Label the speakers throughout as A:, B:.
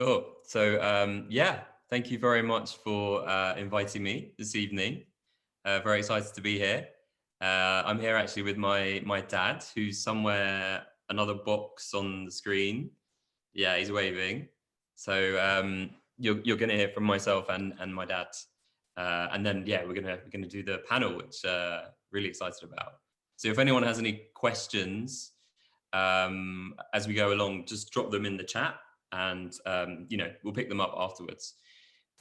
A: Cool. So, yeah, thank you very much for inviting me this evening. Very excited to be here. I'm here actually with my dad, who's somewhere another box on the screen. Yeah, he's waving. So you're going to hear from myself and my dad, and then yeah, we're gonna do the panel, which really excited about. So if anyone has any questions as we go along, just drop them in the chat, and we'll pick them up afterwards.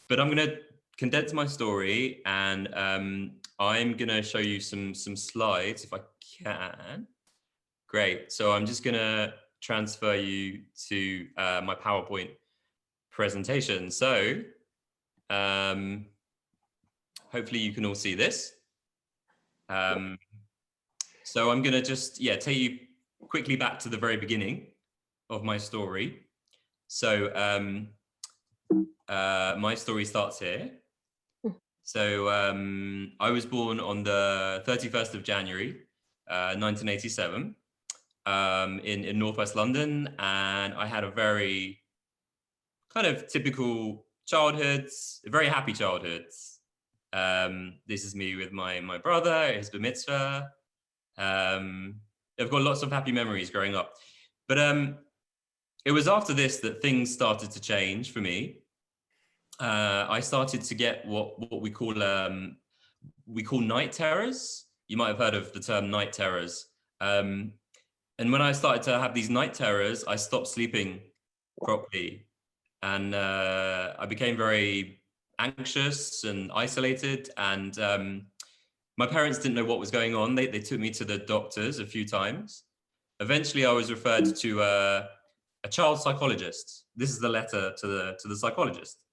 A: But I'm going to condense my story, and I'm going to show you some slides if I can. Great. So I'm just going to transfer you to my PowerPoint presentation. So hopefully you can all see this. So I'm going to just take you quickly back to the very beginning of my story. So my story starts here. So I was born on the 31st of January, 1987, in Northwest London, and I had a very kind of typical childhood, a very happy childhood. This is me with my brother, his bar mitzvah. I've got lots of happy memories growing up. But it was after this that things started to change for me. I started to get what we call night terrors. You might have heard of the term night terrors. And when I started to have these night terrors, I stopped sleeping properly, and I became very anxious and isolated. And my parents didn't know what was going on. They took me to the doctors a few times. Eventually, I was referred to a child psychologist. This is the letter to the psychologist.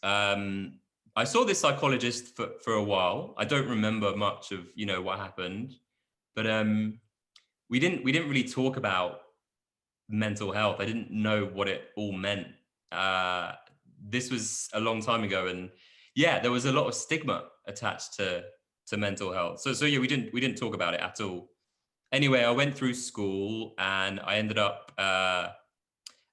A: I saw this psychologist for a while. I don't remember much of what happened, but we didn't really talk about mental health. I didn't know what it all meant. This was a long time ago, and yeah, there was a lot of stigma attached to mental health. So yeah, we didn't talk about it at all. Anyway, I went through school and I ended up at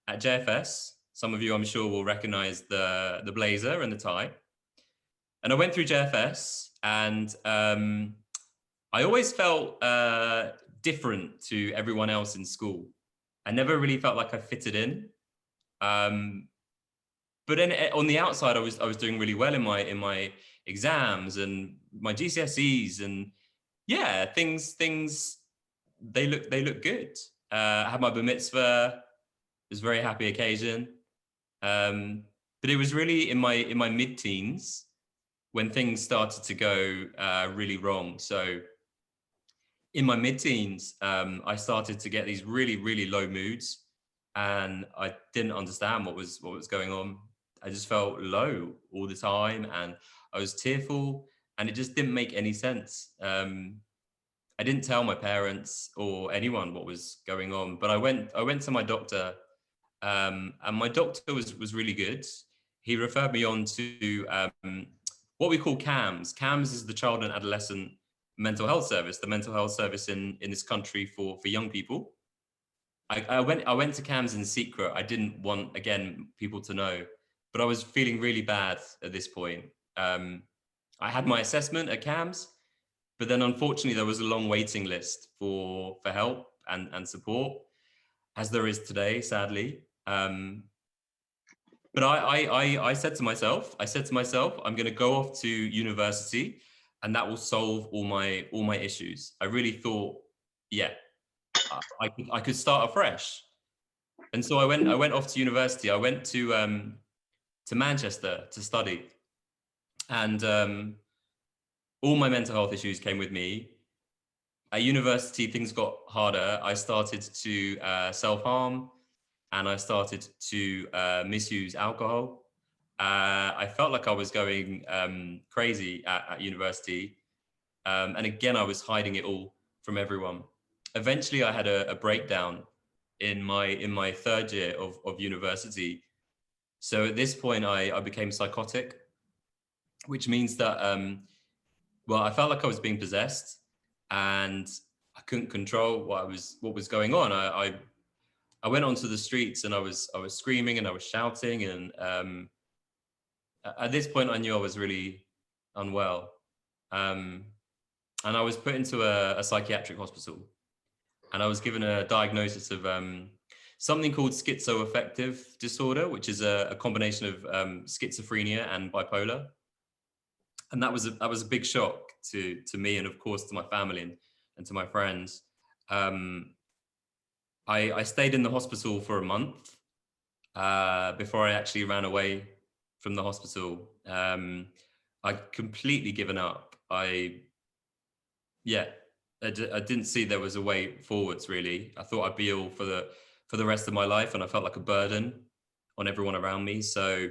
A: JFS. Some of you, I'm sure, will recognize the blazer and the tie. And I went through JFS, and I always felt different to everyone else in school. I never really felt like I fitted in. But then on the outside, I was doing really well in my exams and my GCSEs, and yeah, things they look good. I had my bar mitzvah. It was a very happy occasion. But it was really in my mid-teens when things started to go really wrong. So in my mid-teens, I started to get these really low moods, and I didn't understand what was going on. I just felt low all the time, and I was tearful, and it just didn't make any sense. I didn't tell my parents or anyone what was going on, but I went to my doctor, and my doctor was really good. He referred me on to what we call CAMS. CAMS is the Child and Adolescent Mental Health Service, the mental health service in this country for young people. I went to CAMS in secret. I didn't want, again, people to know, but I was feeling really bad at this point. I had my assessment at CAMS, but then unfortunately there was a long waiting list for help and support, as there is today, sadly. But I said to myself, I'm going to go off to university, and that will solve all my issues. I really thought, yeah, I could start afresh. And so I went off to university. I went to Manchester to study, and all my mental health issues came with me. At university, things got harder. I started to self-harm, and I started to misuse alcohol. I felt like I was going crazy at university. And again, I was hiding it all from everyone. Eventually, I had a breakdown in my third year of university. So at this point, I became psychotic, which means that, well, I felt like I was being possessed, and I couldn't control what was going on. I went onto the streets and I was screaming and I was shouting, and at this point I knew I was really unwell, um, and I was put into a psychiatric hospital, and I was given a diagnosis of something called schizoaffective disorder, which is a combination of schizophrenia and bipolar. And that was a big shock to me, and of course to my family and to my friends. Um, I stayed in the hospital for a month before I actually ran away from the hospital. I'd completely given up. Yeah, I didn't see there was a way forwards, really. I thought I'd be ill for the rest of my life, and I felt like a burden on everyone around me. So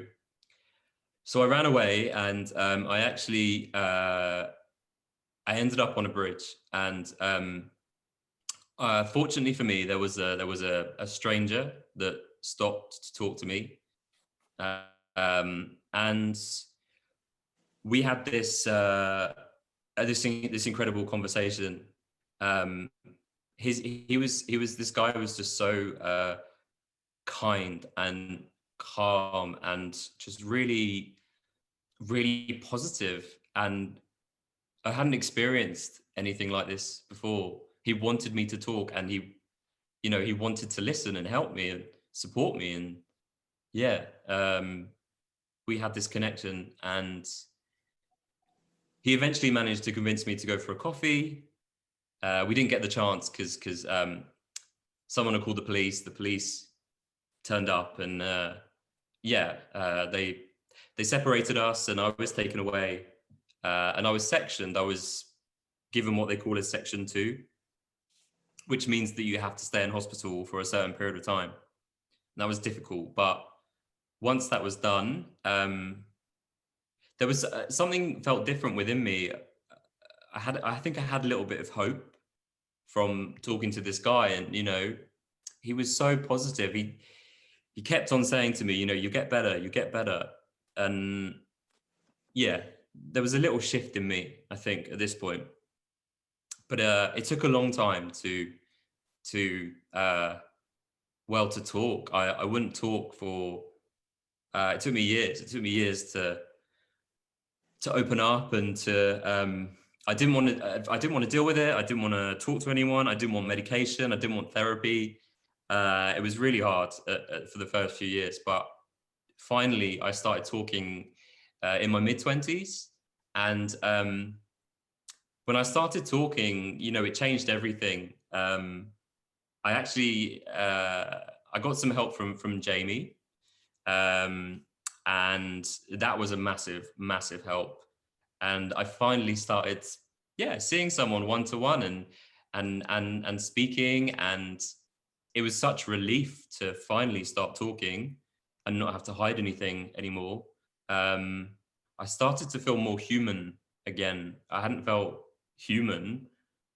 A: I ran away, and I actually I ended up on a bridge, and fortunately for me, there was a stranger that stopped to talk to me, and we had this incredible conversation. Um, he was this guy who was just so kind and calm and just really positive, and I hadn't experienced anything like this before. He wanted me to talk, and he wanted to listen and help me and support me, and yeah, we had this connection, and he eventually managed to convince me to go for a coffee. We didn't get the chance because someone had called the police. The police turned up, and they separated us, and I was taken away, and I was sectioned. I was given what they call a section 2, which means that you have to stay in hospital for a certain period of time. And that was difficult, but once that was done, there was something felt different within me. I think I had a little bit of hope from talking to this guy, and he was so positive. He kept on saying to me, you get better, you get better, and yeah, there was a little shift in me, I think, at this point. But it took a long time to talk. I wouldn't talk for. It took me years. It took me years to open up and to. I didn't want to deal with it. I didn't want to talk to anyone. I didn't want medication. I didn't want therapy. It was really hard for the first few years, but finally I started talking in my mid-20s, and when I started talking, it changed everything. I actually I got some help from Jamie, and that was a massive help. And I finally started, seeing someone one-to-one and speaking, and it was such relief to finally start talking and not have to hide anything anymore. I started to feel more human again. I hadn't felt human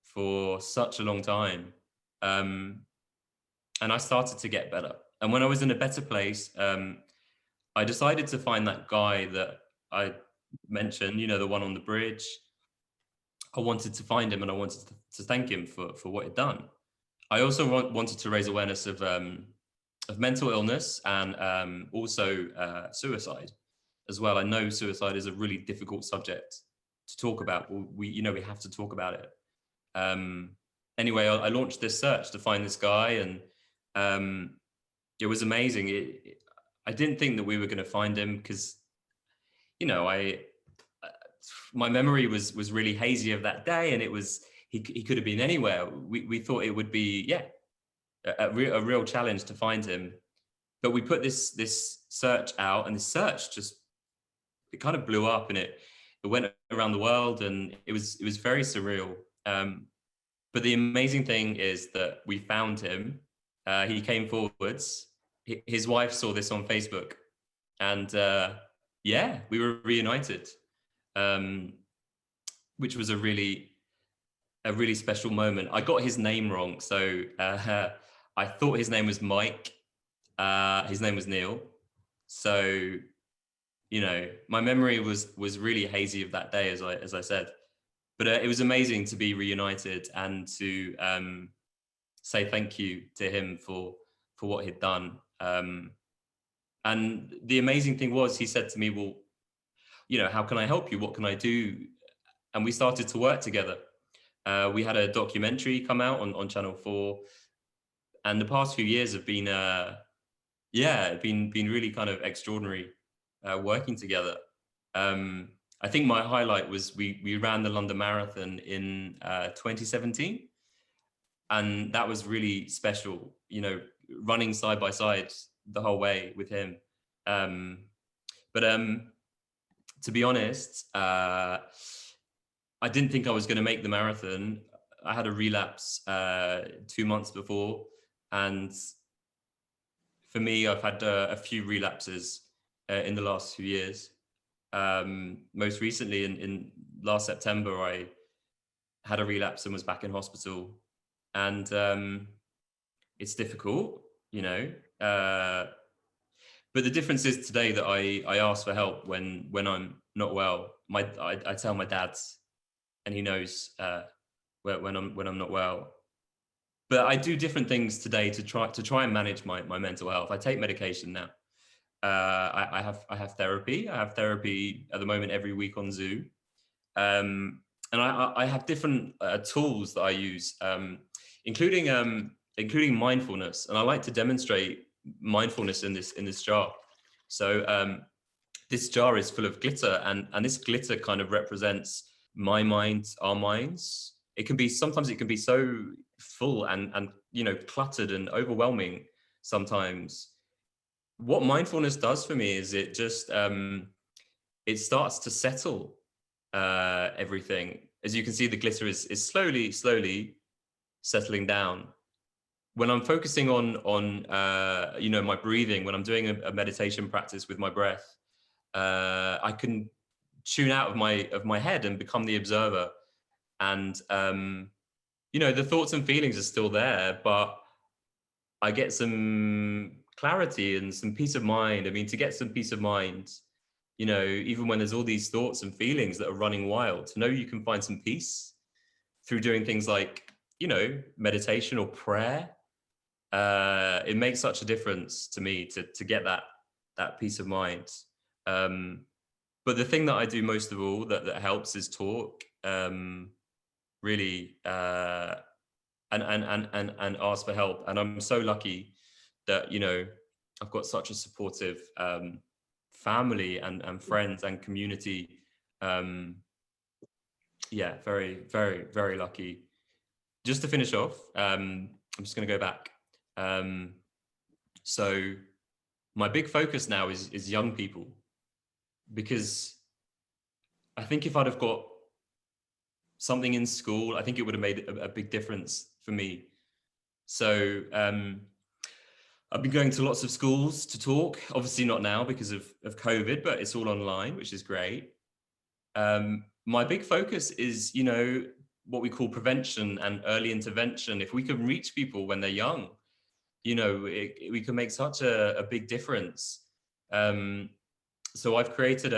A: for such a long time. And I started to get better. And when I was in a better place, I decided to find that guy that I mentioned, the one on the bridge. I wanted to find him, and I wanted to thank him for what he'd done. I also wanted to raise awareness of mental illness, and also suicide as well. I know suicide is a really difficult subject to talk about. We have to talk about it. Anyway, I launched this search to find this guy, and it was amazing. I didn't think that we were going to find him because, my memory was really hazy of that day, and it was he could have been anywhere. We thought it would be a real challenge to find him, but we put this search out, and the search it kind of blew up, and it went around the world, and it was very surreal. But the amazing thing is that we found him. He came forwards. His wife saw this on Facebook, and we were reunited, which was a really special moment. I got his name wrong, so I thought his name was Mike. His name was Neil. So, my memory was really hazy of that day, as I said. But it was amazing to be reunited and to say thank you to him for for what he'd done. And the amazing thing was, he said to me, well, you know, how can I help you? What can I do? And we started to work together. We had a documentary come out on Channel 4, and the past few years have been, been really kind of extraordinary, working together. I think my highlight was we ran the London Marathon in 2017, and that was really special. You know, running side by side the whole way with him. But to be honest, I didn't think I was going to make the marathon. I had a relapse 2 months before, and for me, I've had a few relapses in the last few years. Most recently, in last September, I had a relapse and was back in hospital, and it's difficult, you know. But the difference is today that I ask for help when I'm not well. I tell my dad, and he knows when I'm not well. But I do different things today to try and manage my mental health. I take medication now. I have therapy. I have therapy at the moment every week on Zoom, and I have different tools that I use, including mindfulness. And I like to demonstrate mindfulness in this jar. So this jar is full of glitter, and this glitter kind of represents my mind, our minds. Sometimes it can be so full and you know, cluttered and overwhelming sometimes. What mindfulness does for me is it just it starts to settle everything. As you can see, the glitter is slowly settling down. When I'm focusing on you know, my breathing, when I'm doing a meditation practice with my breath, I can tune out of my head and become the observer. And you know, the thoughts and feelings are still there, but I get some clarity and some peace of mind. I mean, to get some peace of mind, you know, even when there's all these thoughts and feelings that are running wild, to know you can find some peace through doing things like, you know, meditation or prayer. It makes such a difference to me to get that peace of mind. But the thing that I do most of all that helps is talk. Really, and ask for help. And I'm so lucky that, you know, I've got such a supportive family and friends and community. Yeah, very, very, very lucky. Just to finish off, I'm just going to go back. So my big focus now is young people, because I think if I'd have got something in school, I think it would have made a big difference for me. So I've been going to lots of schools to talk, obviously not now because of COVID, but it's all online, which is great. My big focus is, you know, what we call prevention and early intervention. If we can reach people when they're young, you know, we can make such a big difference. So I've created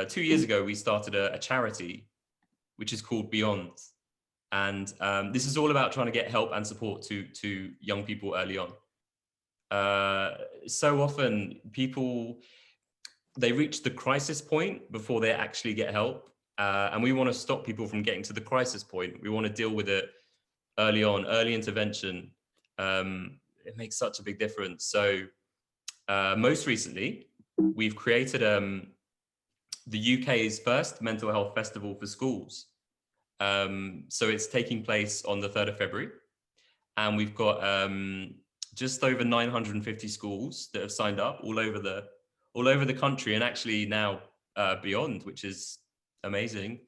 A: 2 years ago, we started a charity, which is called Beyond. And this is all about trying to get help and support to young people early on. So often people, they reach the crisis point before they actually get help. And we want to stop people from getting to the crisis point. We want to deal with it early on, early intervention. It makes such a big difference. So most recently, we've created the UK's first mental health festival for schools. So it's taking place on the 3rd of February. And we've got just over 950 schools that have signed up all over the country, and actually now beyond, which is amazing.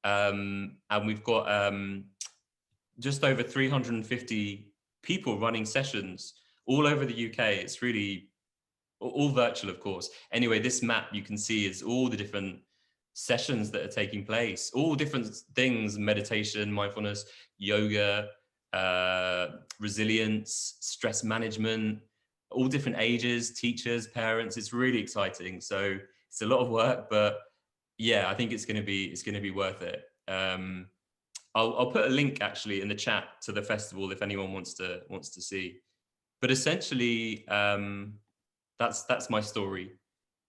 A: And we've got just over 350 people running sessions all over the UK. It's really all virtual, of course. Anyway, this map you can see is all the different sessions that are taking place, all different things: meditation, mindfulness, yoga, resilience, stress management, all different ages, teachers, parents. It's really exciting. So it's a lot of work, but yeah, I think it's going to be worth it. I'll put a link actually in the chat to the festival if anyone wants to see. But essentially, that's my story.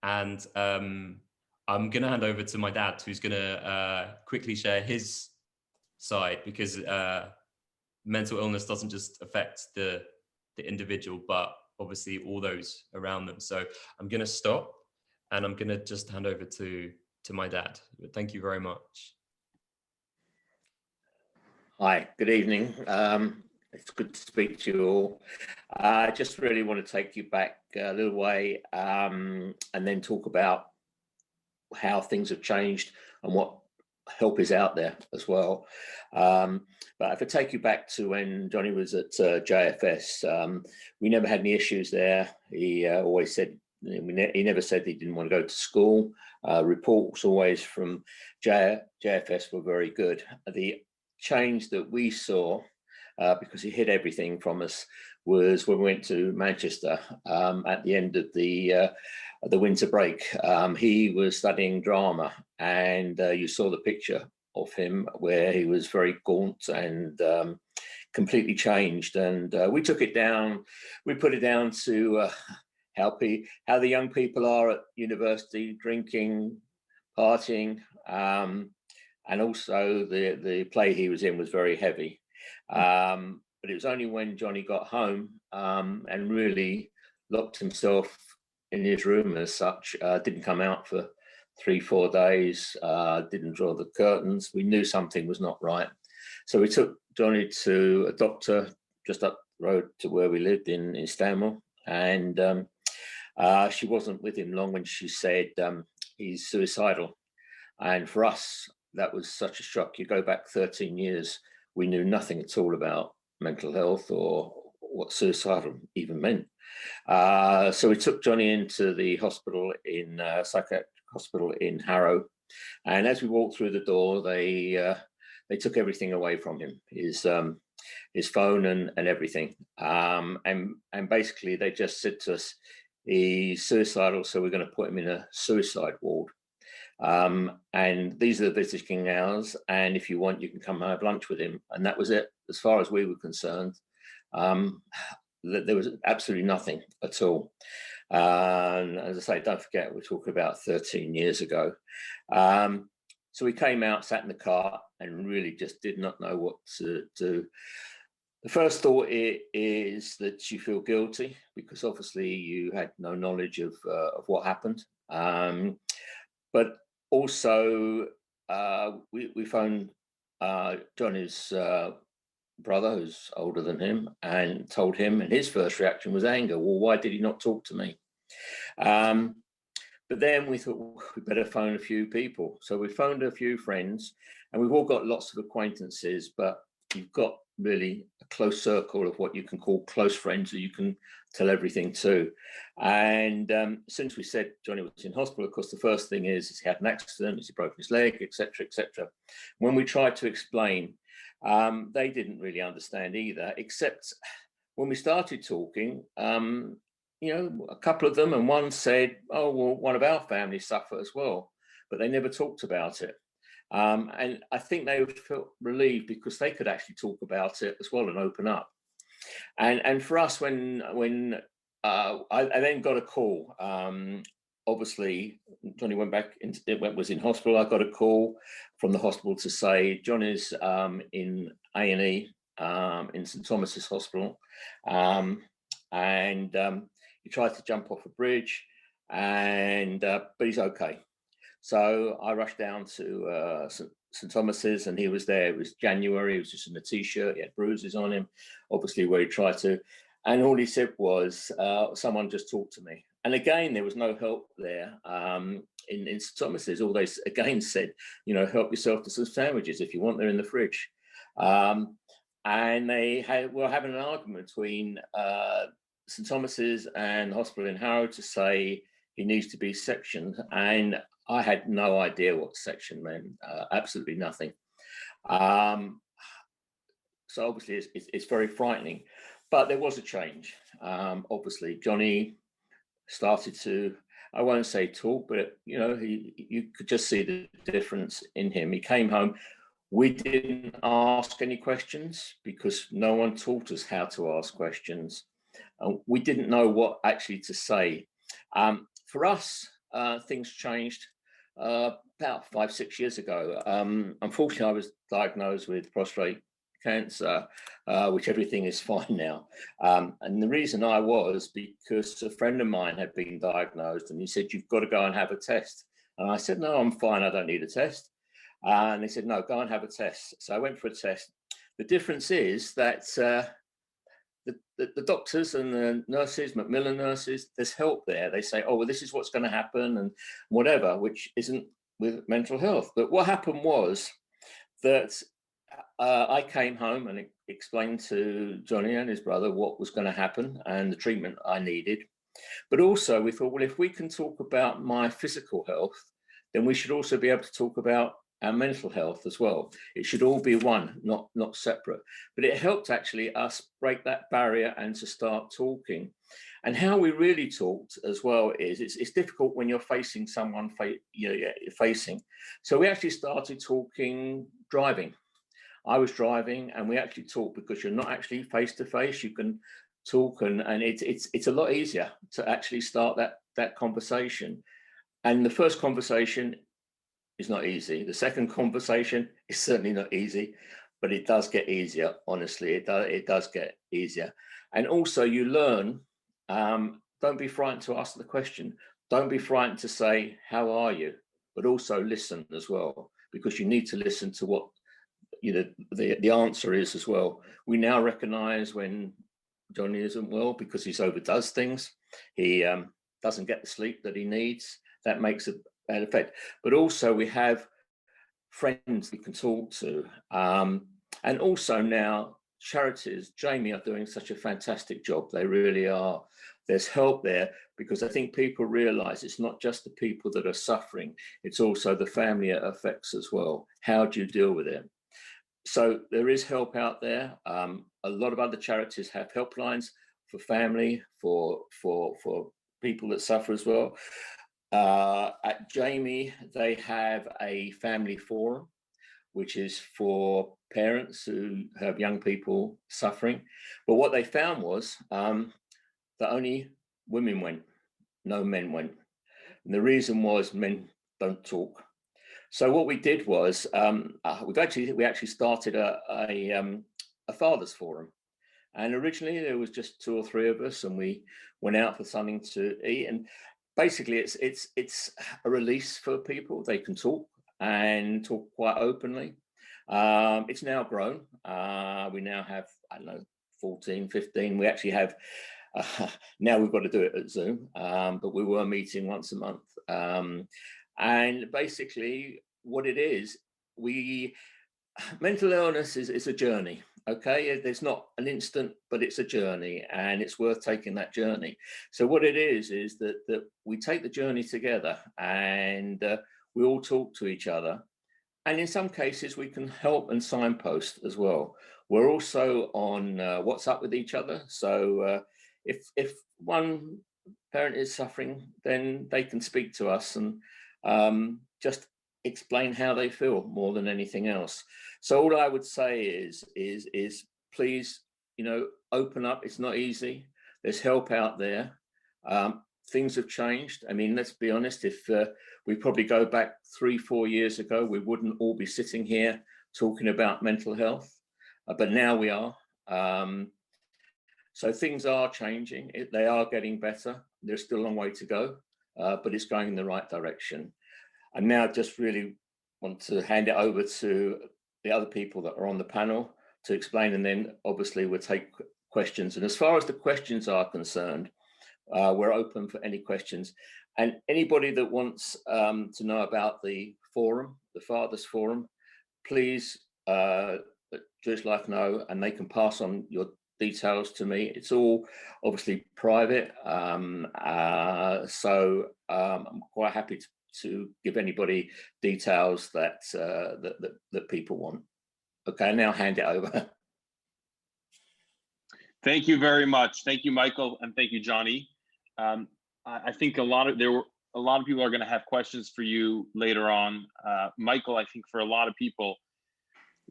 A: And I'm going to hand over to my dad, who's going to quickly share his side, because mental illness doesn't just affect the individual, but obviously all those around them. So I'm going to stop and I'm going to just hand over to my dad. But thank you very much.
B: Hi, good evening. It's good to speak to you all. I just really want to take you back a little way and then talk about how things have changed and what help is out there as well. But if I take you back to when Johnny was at JFS, we never had any issues there. He always said, he never said he didn't want to go to school. Reports always from JFS were very good. The change that we saw, because he hid everything from us, was when we went to Manchester at the end of the winter break. He was studying drama, and you saw the picture of him where he was very gaunt and completely changed. And we took it down. We put it down to how the young people are at university, drinking, partying, and also the play he was in was very heavy. But it was only when Johnny got home and really locked himself in his room as such, didn't come out for 3-4 days, didn't draw the curtains. We knew something was not right. So we took Johnny to a doctor just up the road to where we lived in Stanmore. And she wasn't with him long when she said he's suicidal. And for us, that was such a shock. You go back 13 years, we knew nothing at all about mental health or what suicidal even meant. So we took Johnny into the hospital in psychiatric hospital in Harrow, and as we walked through the door, they took everything away from him, his phone and everything, and basically they just said to us, he's suicidal, so we're going to put him in a suicide ward. And these are the visiting hours, and if you want, you can come have lunch with him. And that was it, as far as we were concerned. There was absolutely nothing at all. And as I say, don't forget, we're talking about 13 years ago. So we came out, sat in the car, and really just did not know what to do. The first thought is that you feel guilty because obviously you had no knowledge of what happened. But also, we phoned Johnny's brother, who's older than him, and told him, and his first reaction was anger. Well, why did he not talk to me? But then we thought, well, we better phone a few people. So we phoned a few friends, and we've all got lots of acquaintances, but you've got really a close circle of what you can call close friends that you can tell everything to. And since we said Johnny was in hospital, of course, the first thing is he had an accident, he broke his leg, etc., etc. When we tried to explain, they didn't really understand either, except when we started talking, a couple of them, and one said, oh, well, one of our families suffer as well, but they never talked about it. And I think they felt relieved because they could actually talk about it as well and open up. And for us, when I then got a call, obviously Johnny was in hospital. I got a call from the hospital to say Johnny's in A&E in St Thomas's Hospital, and he tried to jump off a bridge, and but he's okay. So I rushed down to St Thomas's, and he was there. It was January. He was just in a t-shirt. He had bruises on him, obviously where he tried to. And all he said was, someone just talked to me. And again, there was no help there in St Thomas's. All they again said, help yourself to some sandwiches if you want, they're in the fridge. And they were having an argument between St Thomas's and the hospital in Harrow to say he needs to be sectioned. And I had no idea what section meant, absolutely nothing. So obviously it's very frightening, but there was a change. Obviously Johnny started to, I won't say talk, but you could just see the difference in him. He came home. We didn't ask any questions because no one taught us how to ask questions. We didn't know what actually to say. For us, things changed about 5-6 years ago. Unfortunately, I was diagnosed with prostate cancer, which everything is fine now. And the reason I was because a friend of mine had been diagnosed, and he said, "You've got to go and have a test." And I said, "No, I'm fine. I don't need a test." And he said, "No, go and have a test." So I went for a test. The difference is that the doctors and the nurses, Macmillan nurses, there's help there. They say, "Oh, well, this is what's going to happen," and whatever, which isn't with mental health. But what happened was that I came home and explained to Johnny and his brother what was going to happen and the treatment I needed. But also we thought, well, if we can talk about my physical health, then we should also be able to talk about our mental health as well. It should all be one, not separate. But it helped actually us break that barrier and to start talking. And how we really talked as well is it's difficult when you're facing someone you're facing. So we actually started talking driving. I was driving and we actually talked because you're not actually face to face. You can talk and it's a lot easier to actually start that conversation. And the first conversation is not easy. The second conversation is certainly not easy, but it does get easier. Honestly, it does get easier. And also you learn, don't be frightened to ask the question. Don't be frightened to say, "How are you?" But also listen as well, because you need to listen to what the answer is as well. We now recognize when Johnny isn't well because he overdoes things. He doesn't get the sleep that he needs. That makes a bad effect. But also we have friends we can talk to. And also now charities, Jamie, are doing such a fantastic job. They really are. There's help there because I think people realize it's not just the people that are suffering, it's also the family it affects as well. How do you deal with it? So there is help out there. A lot of other charities have helplines for family, for people that suffer as well. At Jamie, they have a family forum, which is for parents who have young people suffering. But what they found was that only women went, no men went. And the reason was men don't talk. So what we did was we actually started a fathers forum, and originally there was just 2 or 3 of us, and we went out for something to eat. And basically, it's a release for people. They can talk and talk quite openly. It's now grown. We now have, I don't know, 14, 15. We actually have. Now we've got to do it at Zoom, but we were meeting once a month. And basically what it is, mental illness is a journey. Okay, there's not an instant, but it's a journey, and it's worth taking that journey. So what it is that we take the journey together, and we all talk to each other, and in some cases we can help and signpost as well. We're also on WhatsApp with each other, so if one parent is suffering, then they can speak to us and just explain how they feel more than anything else. So all I would say is please, open up. It's not easy. There's help out there. Things have changed. I mean, let's be honest, if we probably go back 3-4 years ago, we wouldn't all be sitting here talking about mental health, but now we are. So things are changing. They are getting better. There's still a long way to go, but it's going in the right direction. And now just really want to hand it over to the other people that are on the panel to explain, and then obviously we'll take questions. And as far as the questions are concerned, we're open for any questions. And anybody that wants to know about the forum, the Fathers Forum, please let Jewish Life know, and they can pass on your details to me. It's all obviously private, so I'm quite happy to give anybody details that that people want. Okay, now hand it over.
C: Thank you very much. Thank you, Michael, and thank you, Johnny. I think a lot of people are going to have questions for you later on. Michael, I think for a lot of people,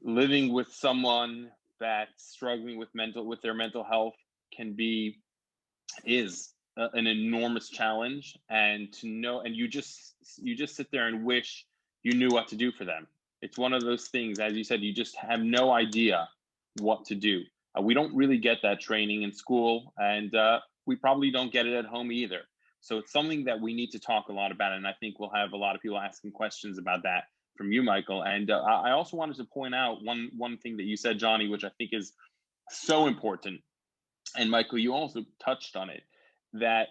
C: living with someone that's struggling with their mental health can be is an enormous challenge, and to know, and you just sit there and wish you knew what to do for them. It's one of those things, as you said, you just have no idea what to do. We don't really get that training in school, and we probably don't get it at home either. So it's something that we need to talk a lot about, and I think we'll have a lot of people asking questions about that from you, Michael. And I also wanted to point out one thing that you said, Johnny, which I think is so important. And Michael, you also touched on it, that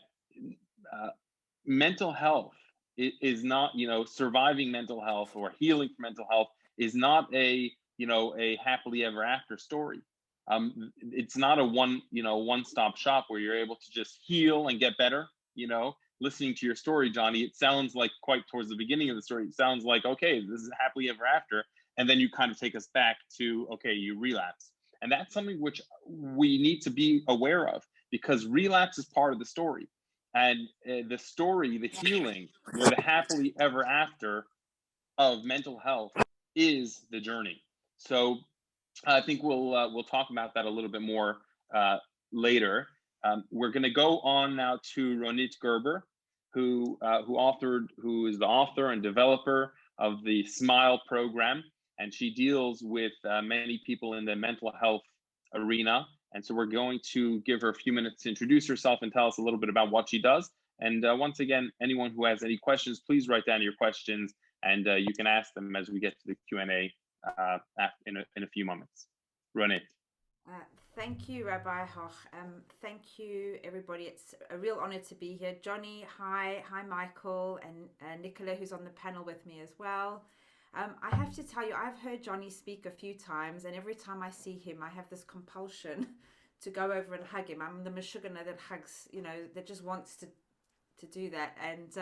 C: mental health is not, surviving mental health or healing from mental health is not a happily ever after story. It's not a one-stop shop where you're able to just heal and get better. Listening to your story, Johnny, it sounds like, quite towards the beginning of the story, it sounds like, okay, this is happily ever after. And then you kind of take us back to, okay, you relapse. And that's something which we need to be aware of, because relapse is part of the story. And the story, the healing, or the happily ever after of mental health is the journey. So I think we'll talk about that a little bit more later. We're going to go on now to Ronit Gerber, who is the author and developer of the SMILE program, and she deals with many people in the mental health arena. And so we're going to give her a few minutes to introduce herself and tell us a little bit about what she does. And once again, anyone who has any questions, please write down your questions, and you can ask them as we get to the Q&A in a few moments. Ronit.
D: Thank you, Rabbi Hoch. Thank you, everybody. It's a real honor to be here. Johnny, hi. Hi, Michael, and Nicola, who's on the panel with me as well. I have to tell you, I've heard Johnny speak a few times, and every time I see him, I have this compulsion to go over and hug him. I'm the Meshuggah that hugs, that just wants to do that. And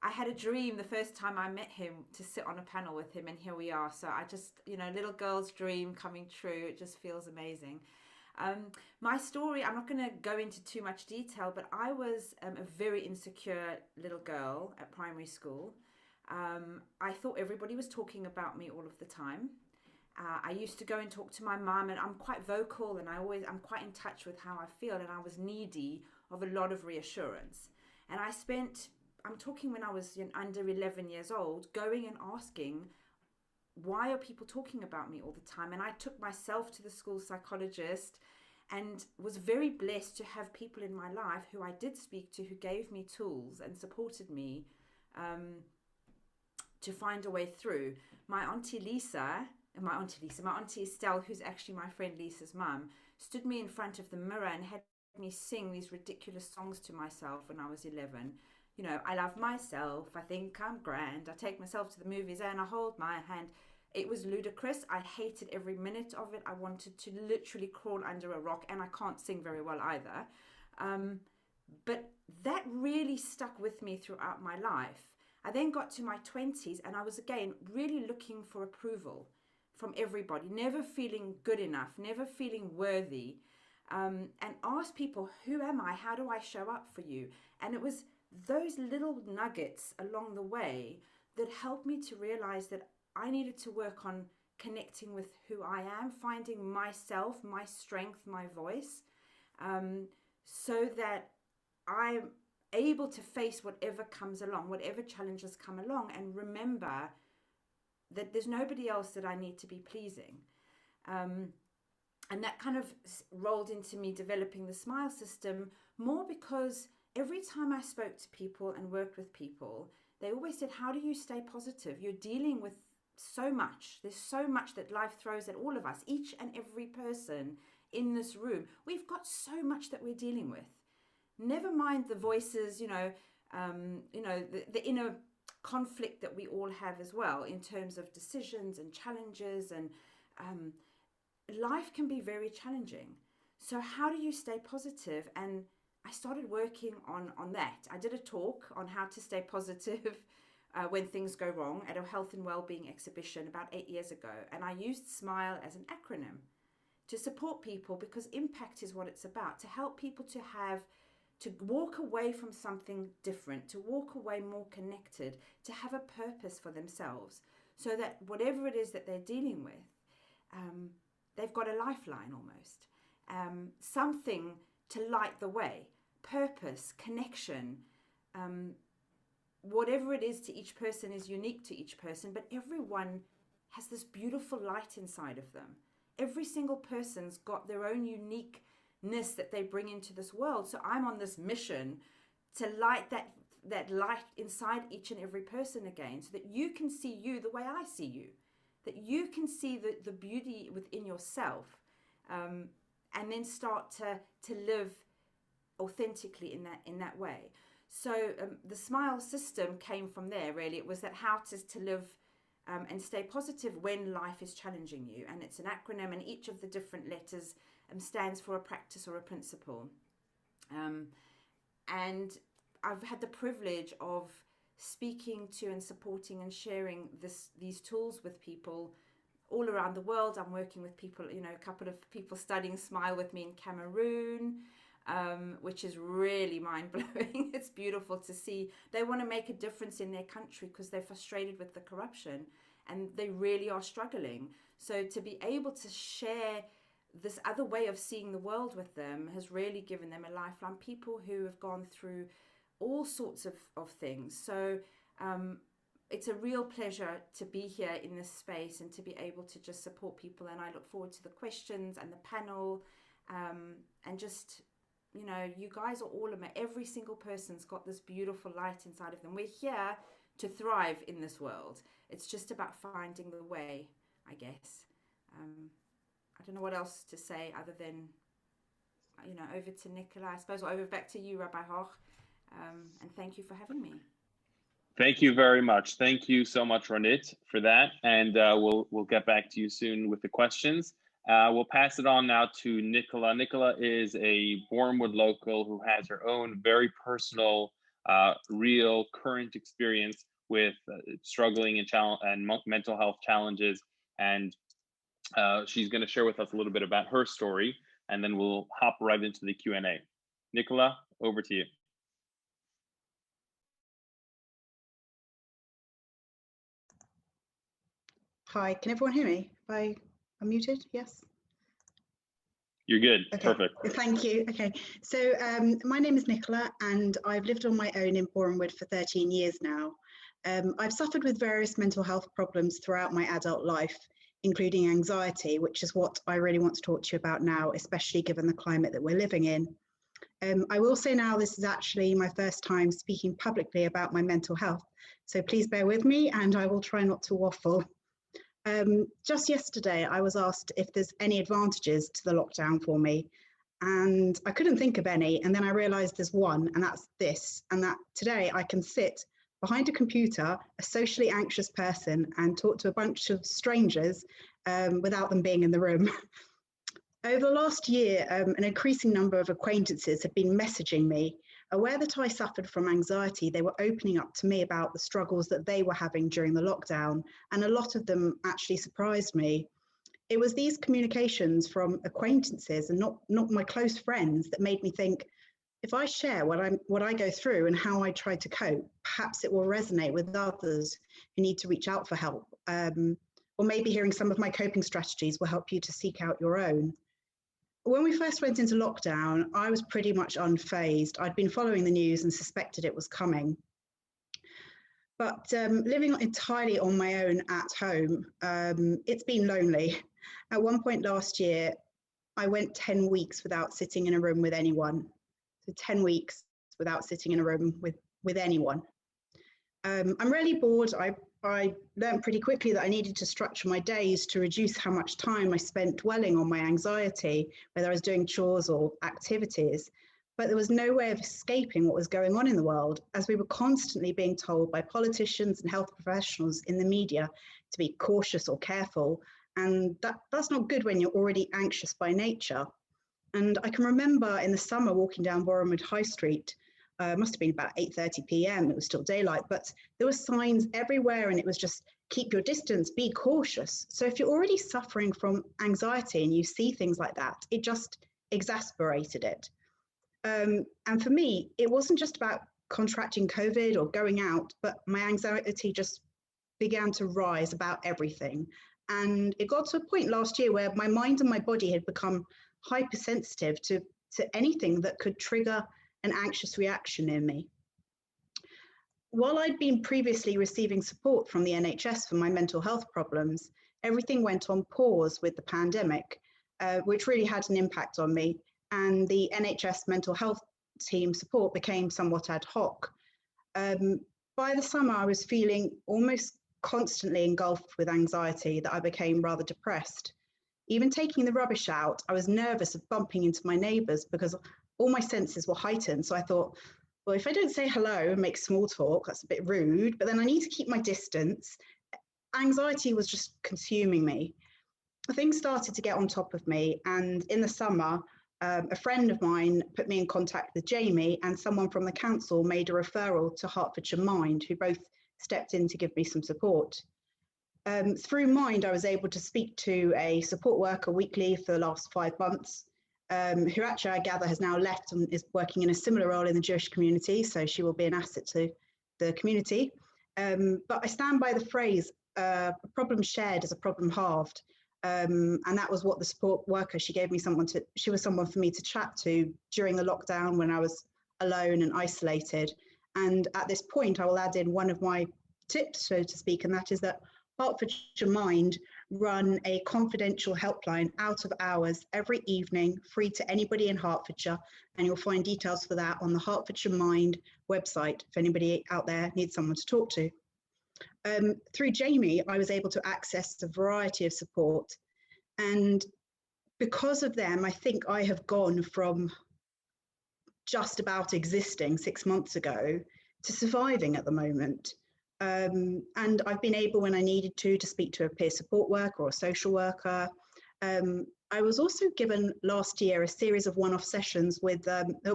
D: I had a dream the first time I met him to sit on a panel with him, and here we are. So I just, little girl's dream coming true. It just feels amazing. My story, I'm not going to go into too much detail, but I was a very insecure little girl at primary school. I thought everybody was talking about me all of the time. I used to go and talk to my mom, and I'm quite vocal, and I'm quite in touch with how I feel, and I was needy of a lot of reassurance. And I'm talking when I was under 11 years old, going and asking, why are people talking about me all the time? And I took myself to the school psychologist and was very blessed to have people in my life who I did speak to, who gave me tools and supported me to find a way through. My auntie Estelle, who's actually my friend Lisa's mum, stood me in front of the mirror and had me sing these ridiculous songs to myself when I was 11. I love myself, I think I'm grand, I take myself to the movies and I hold my hand. It was ludicrous. I hated every minute of it. I wanted to literally crawl under a rock, and I can't sing very well either. But that really stuck with me throughout my life. I then got to my 20s, and I was again really looking for approval from everybody, never feeling good enough, never feeling worthy, and asked people, who am I? How do I show up for you? And it was those little nuggets along the way that helped me to realize that I needed to work on connecting with who I am, finding myself, my strength, my voice, so that I'm able to face whatever comes along, whatever challenges come along, and remember that there's nobody else that I need to be pleasing. And that kind of rolled into me developing the SMILE system, more because every time I spoke to people and worked with people, they always said, how do you stay positive? You're dealing with so much. There's so much that life throws at all of us, each and every person in this room. We've got so much that we're dealing with. Never mind the voices, the inner conflict that we all have as well in terms of decisions and challenges, and life can be very challenging. So how do you stay positive? And I started working on that. I did a talk on how to stay positive when things go wrong at a health and wellbeing exhibition about 8 years ago. And I used SMILE as an acronym to support people, because impact is what it's about, to help people to walk away from something different, to walk away more connected, to have a purpose for themselves, so that whatever it is that they're dealing with, they've got a lifeline almost, something to light the way. Purpose, connection, whatever it is to each person is unique to each person, but everyone has this beautiful light inside of them. Every single person's got their own uniqueness that they bring into this world. So I'm on this mission to light that light inside each and every person again, so that you can see you the way I see you, that you can see the beauty within yourself, and then start to live authentically in that way. So the SMILE system came from there, really. It was that how to live and stay positive when life is challenging you. And it's an acronym, and each of the different letters stands for a practice or a principle. And I've had the privilege of speaking to and supporting and sharing these tools with people all around the world. I'm working with people, a couple of people studying SMILE with me in Cameroon, which is really mind-blowing. It's beautiful to see. They want to make a difference in their country because they're frustrated with the corruption and they really are struggling. So to be able to share this other way of seeing the world with them has really given them a lifeline. People who have gone through all sorts of things. So it's a real pleasure to be here in this space and to be able to just support people. And I look forward to the questions and the panel, and just, you guys are all amazing. Every single person's got this beautiful light inside of them. We're here to thrive in this world. It's just about finding the way, I guess. I don't know what else to say other than, over to Nicola, I suppose, or over back to you, Rabbi Hoch. And thank you for having me.
C: Thank you very much. Thank you so much, Ronit, for that. And we'll get back to you soon with the questions. We'll pass it on now to Nicola. Nicola is a Bournemouth local who has her own very personal, real current experience with struggling and mental health challenges. And she's going to share with us a little bit about her story, and then we'll hop right into the Q&A. Nicola, over to you.
E: Hi, can everyone hear me? I'm muted, yes?
C: You're good,
E: okay.
C: Perfect.
E: Thank you, okay. So my name is Nicola and I've lived on my own in Bournemouth for 13 years now. I've suffered with various mental health problems throughout my adult life, including anxiety, which is what I really want to talk to you about now, especially given the climate that we're living in. I will say now this is actually my first time speaking publicly about my mental health, so please bear with me and I will try not to waffle. Just yesterday, I was asked if there's any advantages to the lockdown for me, and I couldn't think of any. And then I realized there's one, and that's this, and that today I can sit behind a computer, a socially anxious person, and talk to a bunch of strangers without them being in the room. Over the last year, an increasing number of acquaintances have been messaging me. Aware that I suffered from anxiety, they were opening up to me about the struggles that they were having during the lockdown, and a lot of them actually surprised me. It was these communications from acquaintances and not my close friends that made me think, if I share what I go through and how I try to cope, perhaps it will resonate with others who need to reach out for help. Or maybe hearing some of my coping strategies will help you to seek out your own. When we first went into lockdown, I was pretty much unfazed. I'd been following the news and suspected it was coming. But living entirely on my own at home, it's been lonely. At one point last year, I went 10 weeks without sitting in a room with anyone. So 10 weeks without sitting in a room with anyone. I'm really bored. I learned pretty quickly that I needed to structure my days to reduce how much time I spent dwelling on my anxiety, whether I was doing chores or activities. But there was no way of escaping what was going on in the world, as we were constantly being told by politicians and health professionals in the media to be cautious or careful. And that's not good when you're already anxious by nature. And I can remember in the summer walking down Bournemouth High Street. Must have been about 8:30 p.m. It was still daylight, but there were signs everywhere and it was just keep your distance, be cautious. So if you're already suffering from anxiety and you see things like that, it just exasperated it. And for me, it wasn't just about contracting COVID or going out, but my anxiety just began to rise about everything. And it got to a point last year where my mind and my body had become hypersensitive to to anything that could trigger an anxious reaction in me. While I'd been previously receiving support from the NHS for my mental health problems, everything went on pause with the pandemic, which really had an impact on me, and the NHS mental health team support became somewhat ad hoc. By the summer, I was feeling almost constantly engulfed with anxiety that I became rather depressed. Even taking the rubbish out, I was nervous of bumping into my neighbours because all my senses were heightened. So I thought, well, if I don't say hello and make small talk, that's a bit rude, but then I need to keep my distance. Anxiety was just consuming me. Things started to get on top of me, and in the summer, a friend of mine put me in contact with Jamie, and someone from the council made a referral to Hertfordshire Mind, who both stepped in to give me some support. Through Mind, I was able to speak to a support worker weekly for the last 5 months, who actually I gather has now left and is working in a similar role in the Jewish community, so she will be an asset to the community. But I stand by the phrase, a problem shared is a problem halved. And that was what the support worker, she was someone for me to chat to during the lockdown when I was alone and isolated. And at this point, I will add in one of my tips, so to speak, and that is that Hertfordshire Mind run a confidential helpline out of hours every evening, free to anybody in Hertfordshire. And you'll find details for that on the Hertfordshire Mind website if anybody out there needs someone to talk to. Through Jamie, I was able to access a variety of support. And because of them, I think I have gone from just about existing 6 months ago to surviving at the moment. And I've been able, when I needed to speak to a peer support worker or a social worker. I was also given last year a series of one-off sessions with,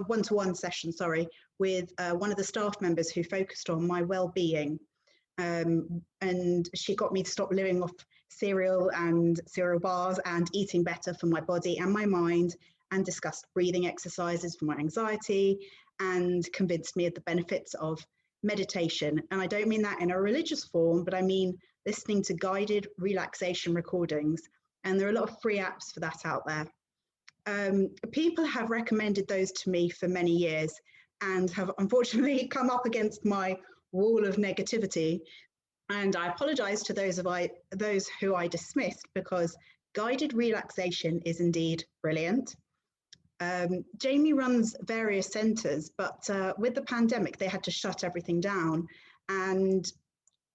E: one-to-one session, sorry, with one of the staff members who focused on my well-being. And she got me to stop living off cereal bars and eating better for my body and my mind, and discussed breathing exercises for my anxiety, and convinced me of the benefits of meditation. And I don't mean that in a religious form, but I mean listening to guided relaxation recordings. And there are a lot of free apps for that out there. People have recommended those to me for many years and have unfortunately come up against my wall of negativity. And I apologize to those who I dismissed, because guided relaxation is indeed brilliant. Jamie runs various centres, but with the pandemic, they had to shut everything down. And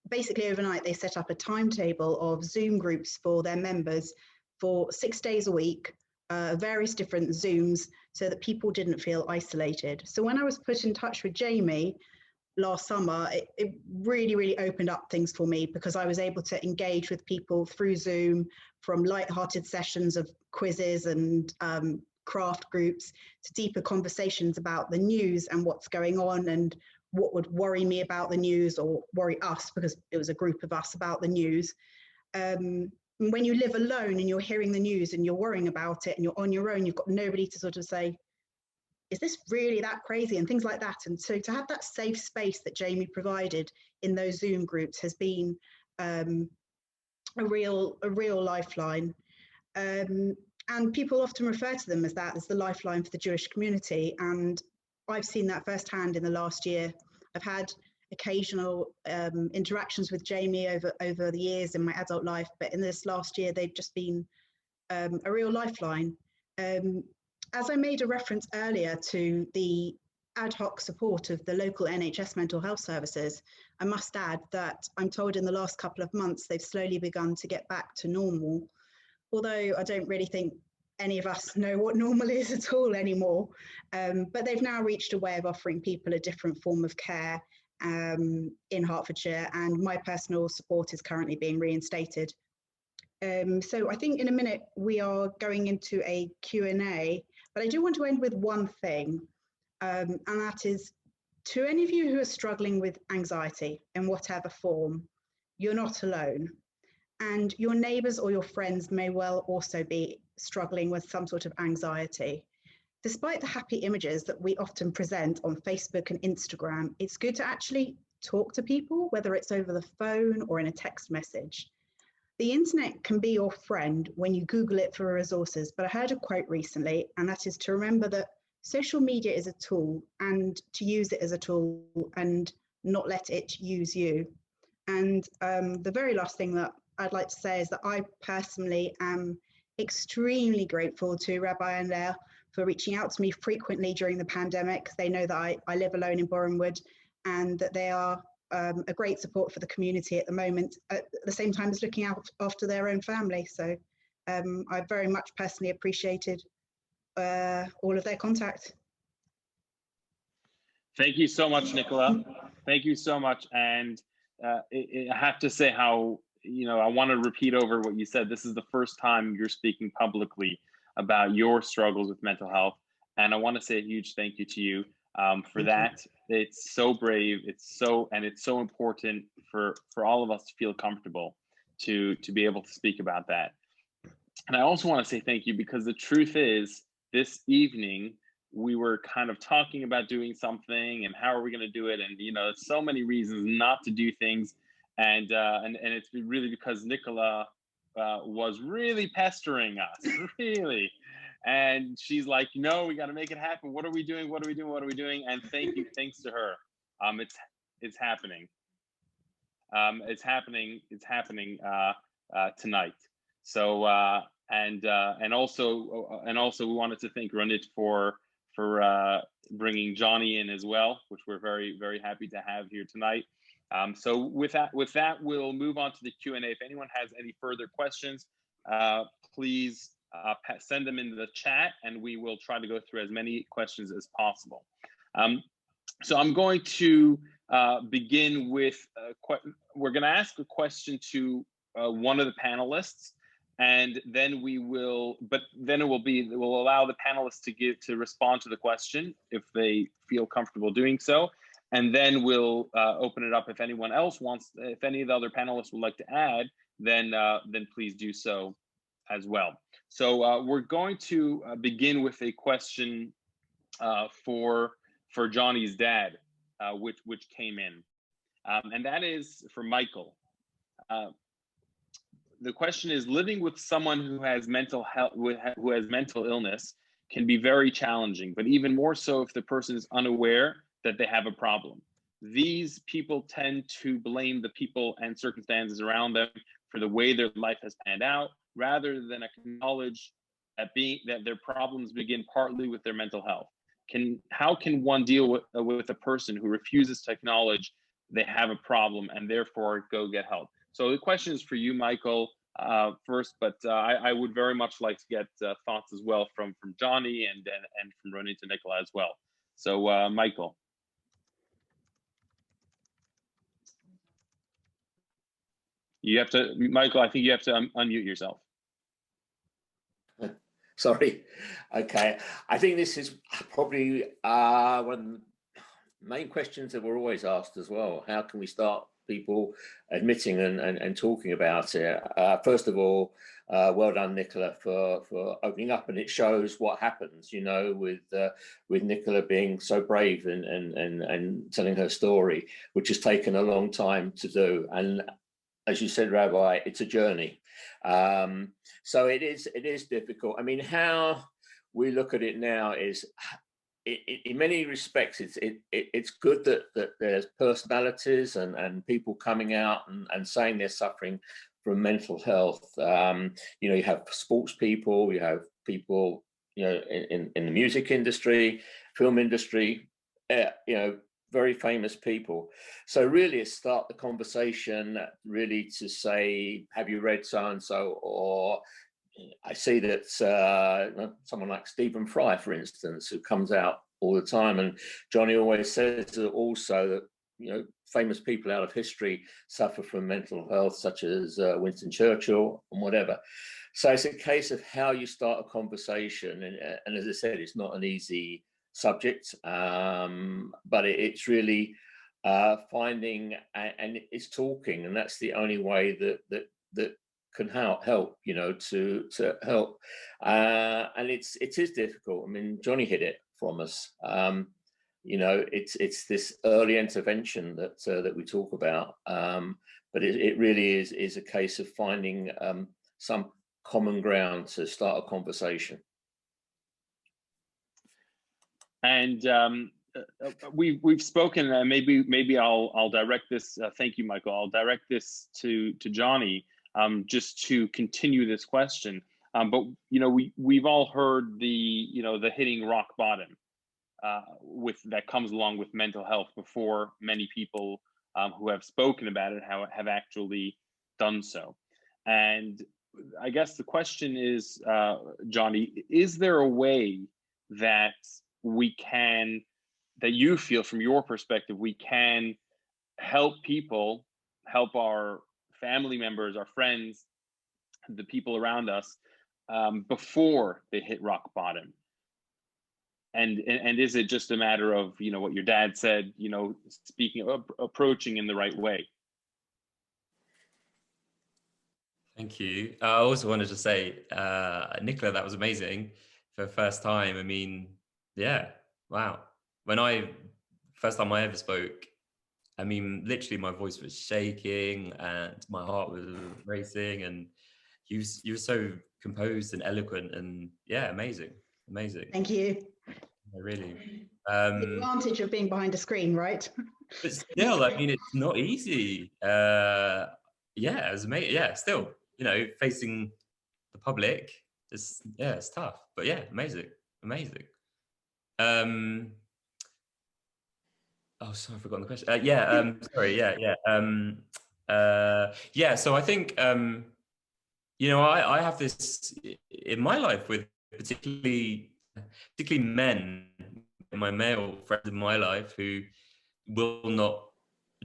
E: basically overnight, they set up a timetable of Zoom groups for their members for 6 days a week, various different Zooms, so that people didn't feel isolated. So when I was put in touch with Jamie last summer, it really, really opened up things for me, because I was able to engage with people through Zoom, from light-hearted sessions of quizzes and craft groups to deeper conversations about the news and what's going on and what would worry me about the news, or worry us, because it was a group of us, about the news. When you live alone and you're hearing the news and you're worrying about it and you're on your own, you've got nobody to sort of say, is this really that crazy, and things like that. And so to have that safe space that Jamie provided in those Zoom groups has been a real lifeline. And people often refer to them as that, as the lifeline for the Jewish community. And I've seen that firsthand in the last year. I've had occasional interactions with Jamie over the years in my adult life, but in this last year, they've just been a real lifeline. As I made a reference earlier to the ad hoc support of the local NHS mental health services, I must add that I'm told in the last couple of months they've slowly begun to get back to normal, although I don't really think any of us know what normal is at all anymore. But they've now reached a way of offering people a different form of care in Hertfordshire, and my personal support is currently being reinstated. So I think in a minute we are going into a Q&A, but I do want to end with one thing, and that is, to any of you who are struggling with anxiety in whatever form, you're not alone. And your neighbours or your friends may well also be struggling with some sort of anxiety. Despite the happy images that we often present on Facebook and Instagram, it's good to actually talk to people, whether it's over the phone or in a text message. The internet can be your friend when you Google it for resources, but I heard a quote recently, and that is to remember that social media is a tool and to use it as a tool and not let it use you. And the very last thing that I'd like to say is that I personally am extremely grateful to Rabbi and Leah for reaching out to me frequently during the pandemic. They know that I live alone in Borehamwood and that they are a great support for the community at the moment, at the same time as looking out after their own family. So I very much personally appreciated all of their contact.
C: Thank you so much, Nicola. Thank you so much. And I have to say how, I want to repeat over what you said. This is the first time you're speaking publicly about your struggles with mental health. And I want to say a huge thank you to you for that. It's so brave. It's so important for all of us to feel comfortable to be able to speak about that. And I also want to say thank you because the truth is, this evening we were kind of talking about doing something and how are we going to do it, and there's so many reasons not to do things, and it's really because Nicola was really pestering us, really. And she's like, no, we got to make it happen. What are we doing? What are we doing? What are we doing? And thanks to her, it's happening. It's happening tonight. So and also we wanted to thank Ronit for bringing Johnny in as well, which we're very, very happy to have here tonight. So with that, we'll move on to the Q&A. If anyone has any further questions, please send them in the chat, and we will try to go through as many questions as possible. So I'm going to begin with, we're going to ask a question to one of the panelists, and then we'll allow the panelists to respond to the question if they feel comfortable doing so. And then we'll open it up if anyone else wants, if any of the other panelists would like to add, then please do so as well. So we're going to begin with a question for Johnny's dad, which came in, and that is for Michael. The question is: living with someone who has mental health, who has mental illness, can be very challenging, but even more so if the person is unaware that they have a problem. These people tend to blame the people and circumstances around them for the way their life has panned out, rather than acknowledge that their problems begin partly with their mental health. How can one deal with a person who refuses to acknowledge they have a problem and therefore go get help? So the question is for you, Michael, first, but I would very much like to get thoughts as well from Johnny and from Ronit and Nicola as well. So Michael. Michael, I think you have to unmute yourself.
B: Sorry. Okay. I think this is probably one of the main questions that we're always asked as well. How can we start people admitting and talking about it? First of all, well done, Nicola, for opening up, and it shows what happens, with Nicola being so brave and telling her story, which has taken a long time to do. And as you said, Rabbi, it's a journey. So it is difficult. I mean, how we look at it now is, in many respects, it's good that there's personalities and people coming out and saying they're suffering from mental health. You have sports people, you have people, in the music industry, film industry, very famous people. So really start the conversation really to say, have you read so-and-so? Or I see that someone like Stephen Fry, for instance, who comes out all the time, and Johnny always says also that, famous people out of history suffer from mental health, such as Winston Churchill and whatever. So it's a case of how you start a conversation. And as I said, it's not an easy subject, but it's really finding and it's talking, and that's the only way that can help, to help. And it is difficult. I mean, Johnny hid it from us. You know, it's this early intervention that we talk about, but it really is a case of finding some common ground to start a conversation.
C: And we've spoken. Maybe I'll direct this. Thank you, Michael. I'll direct this to Johnny, just to continue this question. But you know, we've all heard the hitting rock bottom with that comes along with mental health before many people who have spoken about it have actually done so. And I guess the question is, Johnny, is there a way that that you feel from your perspective, we can help people, help our family members, our friends, the people around us before they hit rock bottom? And is it just a matter of, you know, what your dad said, you know, speaking of approaching in the right way?
A: Thank you. I also wanted to say, Nicola, that was amazing for the first time. I mean, yeah, wow. First time I ever spoke, I mean, literally my voice was shaking and my heart was racing, and you were so composed and eloquent, and yeah, amazing.
E: Thank you.
A: Really.
E: The advantage of being behind a screen, right?
A: But still, I mean, it's not easy. Yeah, it was amazing. Yeah, still, you know, facing the public, it's tough. But yeah, amazing. Oh, sorry, I've forgotten the question. Sorry, yeah. So I think, you know, I have this in my life with particularly men, my male friends in my life, who will not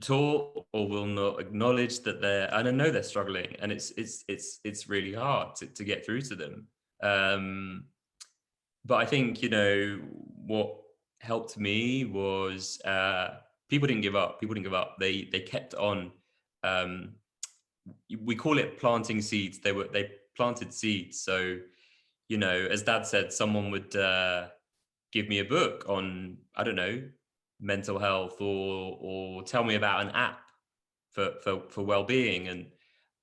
A: talk or will not acknowledge that and I know they're struggling, and it's really hard to get through to them. But I think, you know, what helped me was people didn't give up. They kept on. We call it planting seeds. They planted seeds. So, you know, as Dad said, someone would give me a book on, I don't know, mental health, or tell me about an app for well-being, and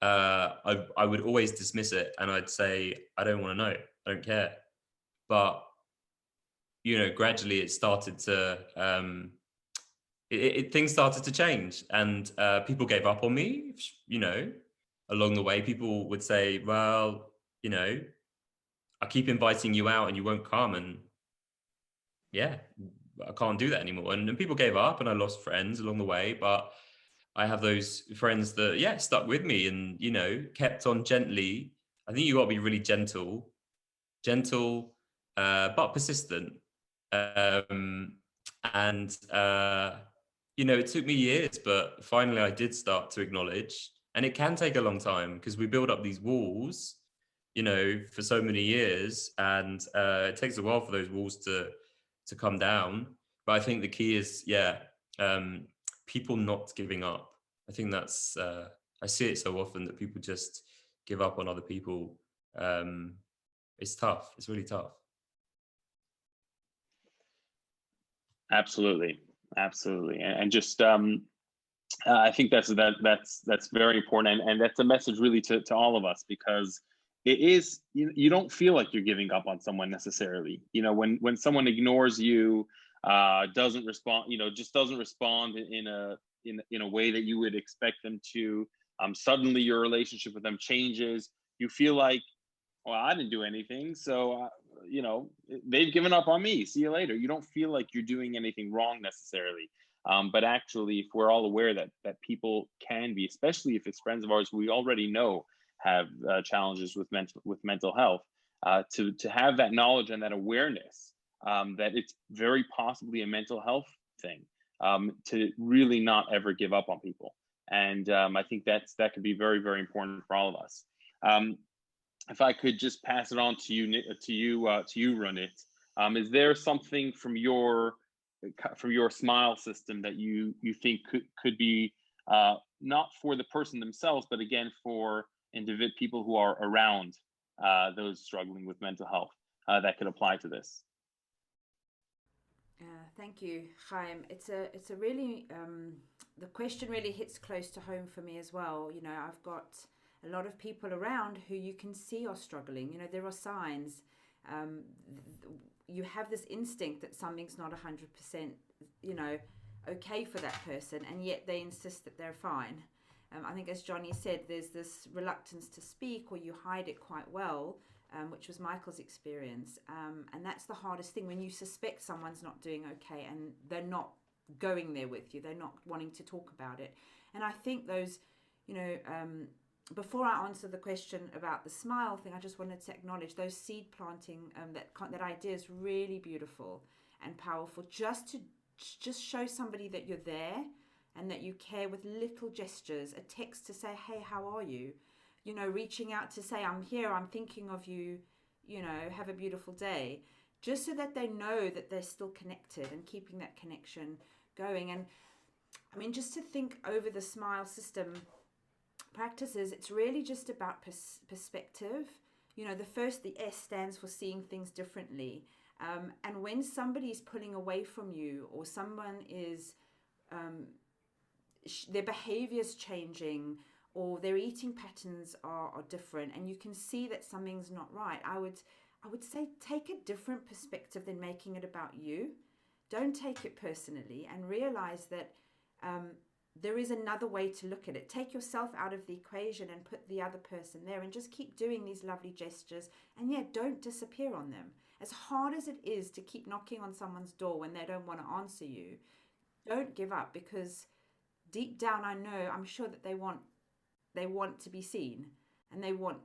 A: I would always dismiss it, and I'd say, I don't want to know, I don't care. But you know, gradually it started to things started to change, and people gave up on me. You know, along the way, people would say, well, you know, I keep inviting you out and you won't come, and yeah, I can't do that anymore. And people gave up, and I lost friends along the way, but I have those friends that, yeah, stuck with me and, you know, kept on gently. I think you got to be really gentle, but persistent. And you know, it took me years, but finally I did start to acknowledge, and it can take a long time because we build up these walls, you know, for so many years, and it takes a while for those walls to come down. But I think the key is, people not giving up. I think that's I see it so often that people just give up on other people. It's tough. It's really tough.
C: Absolutely, and just I think that's very important, and that's a message really to all of us, because it is, you don't feel like you're giving up on someone necessarily. You know, when someone ignores you, doesn't respond, you know, just doesn't respond in a way that you would expect them to, suddenly your relationship with them changes. You feel like, well, I didn't do anything, so you know, they've given up on me. See you later. You don't feel like you're doing anything wrong necessarily. But actually, if we're all aware that people can be, especially if it's friends of ours we already know have challenges with mental health, to have that knowledge and that awareness that it's very possibly a mental health thing, to really not ever give up on people. And I think that could be very, very important for all of us. If I could just pass it on to you, Ronit, is there something from your smile system that you think could be not for the person themselves, but again for people who are around those struggling with mental health, that could apply to this?
D: Thank you, Chaim. It's a really the question really hits close to home for me as well. You know, I've got a lot of people around who you can see are struggling. You know, there are signs. Um, you have this instinct that something's not 100%, you know, okay for that person, and yet they insist that they're fine. I think, as Johnny said, there's this reluctance to speak, or you hide it quite well, which was Michael's experience. And that's the hardest thing when you suspect someone's not doing okay and they're not going there with you, they're not wanting to talk about it. And I think those, you know, before I answer the question about the smile thing, I just wanted to acknowledge those seed planting, that idea is really beautiful and powerful. Just show somebody that you're there and that you care with little gestures, a text to say, hey, how are you? You know, reaching out to say, I'm here, I'm thinking of you, you know, have a beautiful day. Just so that they know that they're still connected and keeping that connection going. And I mean, just to think over the SMILE system practices, it's really just about perspective. You know, the S stands for seeing things differently. And when somebody's pulling away from you, or someone is, their behavior's changing, or their eating patterns are different, and you can see that something's not right, I would say take a different perspective than making it about you. Don't take it personally, and realize that there is another way to look at it. Take yourself out of the equation and put the other person there, and just keep doing these lovely gestures, and don't disappear on them. As hard as it is to keep knocking on someone's door when they don't want to answer you, don't give up, because deep down I'm sure that they want to be seen, and they want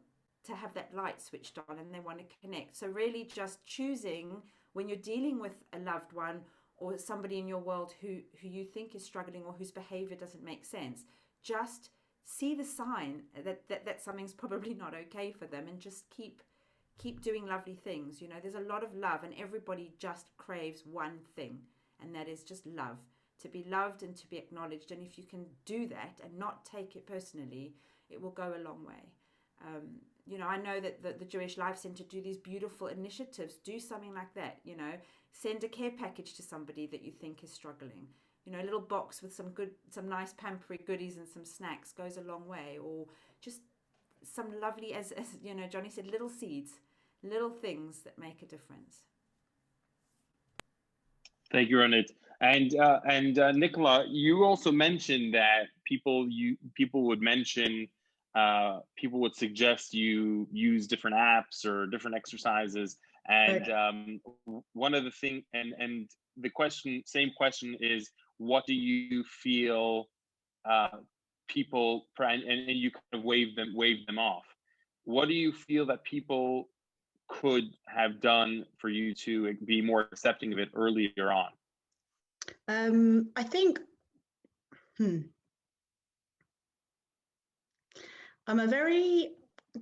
D: to have that light switched on, and they want to connect. So really just choosing, when you're dealing with a loved one or somebody in your world who you think is struggling or whose behavior doesn't make sense, just see the sign that something's probably not okay for them, and just keep doing lovely things. You know, there's a lot of love, and everybody just craves one thing, and that is just love. To be loved and to be acknowledged. And if you can do that and not take it personally, it will go a long way. You know, I know that the Jewish Life Center do these beautiful initiatives. Do something like that, you know. Send a care package to somebody that you think is struggling. You know, a little box with some nice pampery goodies and some snacks goes a long way. Or just some lovely, as you know, Johnny said, little seeds, little things that make a difference.
C: Thank you, Ronit. And Nicola, you also mentioned that people would suggest you use different apps or different exercises. And one of the things, and the same question is, what do you feel people, and you kind of wave them off. What do you feel that people could have done for you to be more accepting of it earlier on?
E: I think, I'm a very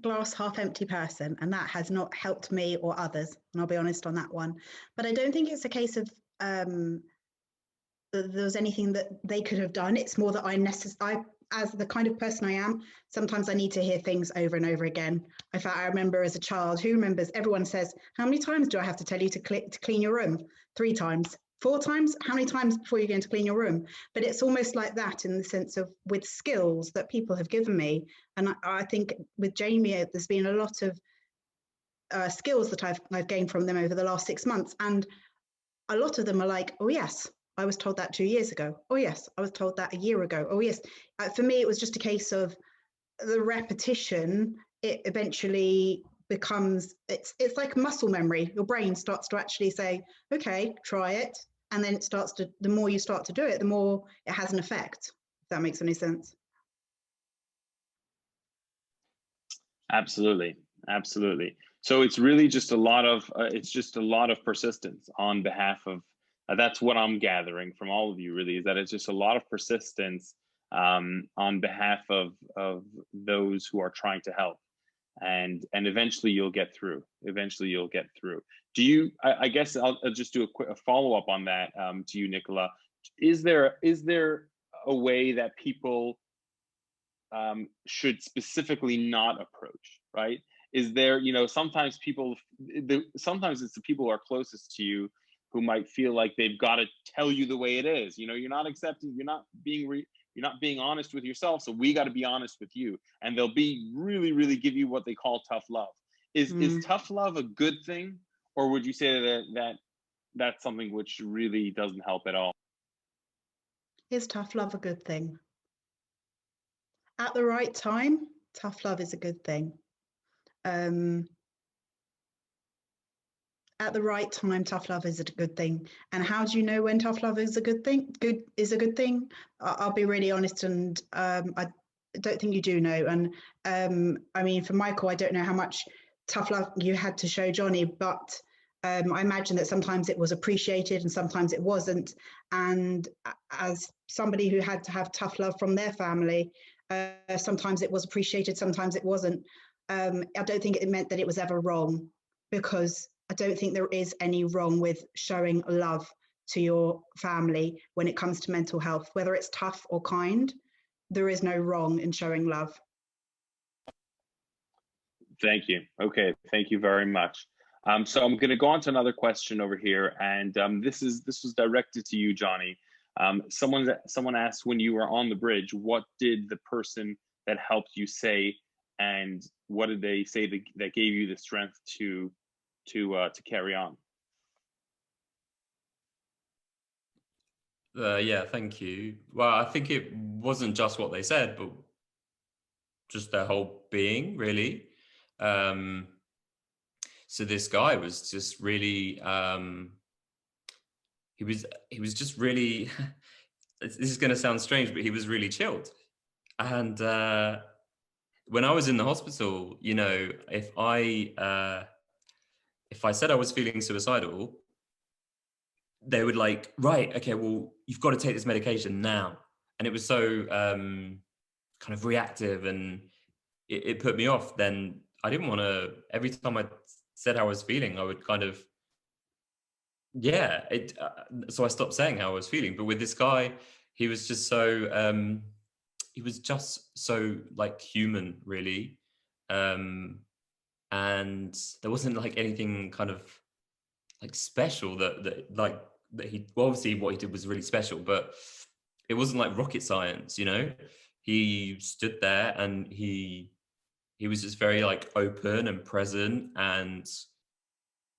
E: glass half empty person, and that has not helped me or others, and I'll be honest on that one. But I don't think it's a case of there was anything that they could have done. It's more that I, as the kind of person I am, sometimes I need to hear things over and over again. I remember as a child, who remembers, everyone says, how many times do I have to tell you to clean your room? 3 times. 4 times? How many times before you're going to clean your room? But it's almost like that, in the sense of with skills that people have given me. And I think with Jamie, there's been a lot of skills that I've gained from them over the last 6 months. And a lot of them are like, oh yes, I was told that 2 years ago. Oh yes, I was told that a year ago. Oh yes. For me, it was just a case of the repetition. It eventually becomes, it's like muscle memory. Your brain starts to actually say, okay, try it. And then it starts to, the more you start to do it, the more it has an effect, if that makes any sense.
C: Absolutely. Absolutely. So it's really just a lot of persistence on behalf of, that's what I'm gathering from all of you, really, is that it's just a lot of persistence on behalf of those who are trying to help. And eventually you'll get through. Eventually you'll get through. Do you, I guess I'll just do a follow-up on that to you, Nicola. Is there a way that people should specifically not approach, right? Is there, sometimes it's the people who are closest to you who might feel like they've got to tell you the way it is. You know, you're not accepting, you're not being honest with yourself. So we got to be honest with you. And they'll be really, really give you what they call tough love. Is tough love a good thing? Or would you say that that's something which really doesn't help at all?
E: Is tough love a good thing? At the right time, tough love is a good thing. At the right time, tough love is a good thing. And how do you know when tough love is a good thing? I'll be really honest, and I don't think you do know. And I mean, for Michael, I don't know how much tough love you had to show Johnny, but I imagine that sometimes it was appreciated and sometimes it wasn't. And as somebody who had to have tough love from their family, sometimes it was appreciated, sometimes it wasn't. I don't think it meant that it was ever wrong, because I don't think there is any wrong with showing love to your family when it comes to mental health, whether it's tough or kind. There is no wrong in showing love.
C: Thank you. Okay, thank you very much. So I'm going to go on to another question over here, and this was directed to you, Johnny. Someone asked, when you were on the bridge, what did the person that helped you say, and what did they say that gave you the strength to carry on?
A: Yeah, thank you. Well, I think it wasn't just what they said, but just their whole being, really. So this guy was just really, he was just really, this is going to sound strange, but he was really chilled. And when I was in the hospital, you know, if I said I was feeling suicidal, they would like, right, okay, well, you've got to take this medication now. And it was so kind of reactive, and it put me off. Then I didn't want to, every time I said how I was feeling, I would kind of, so I stopped saying how I was feeling. But with this guy, he was just so, like human, really. And there wasn't like anything kind of like special that he, well, obviously what he did was really special, but it wasn't like rocket science, you know. He stood there and he was just very like open and present and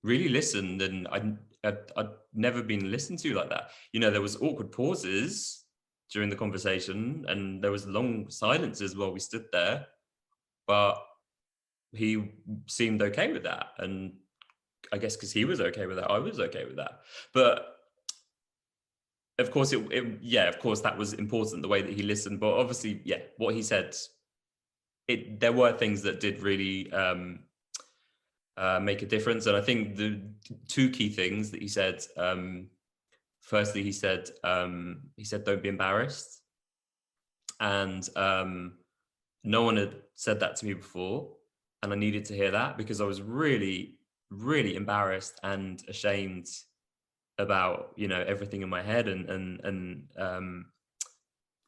A: really listened. And I'd never been listened to like that. You know, there was awkward pauses during the conversation, and there was long silences while we stood there, but he seemed okay with that. And I guess because he was okay with that, I was okay with that. But of course, of course, that was important, the way that he listened. But obviously, yeah, what he said, there were things that did really make a difference. And I think the two key things that he said, firstly, he said, don't be embarrassed. And no one had said that to me before. And I needed to hear that, because I was really, really embarrassed and ashamed about, you know, everything in my head and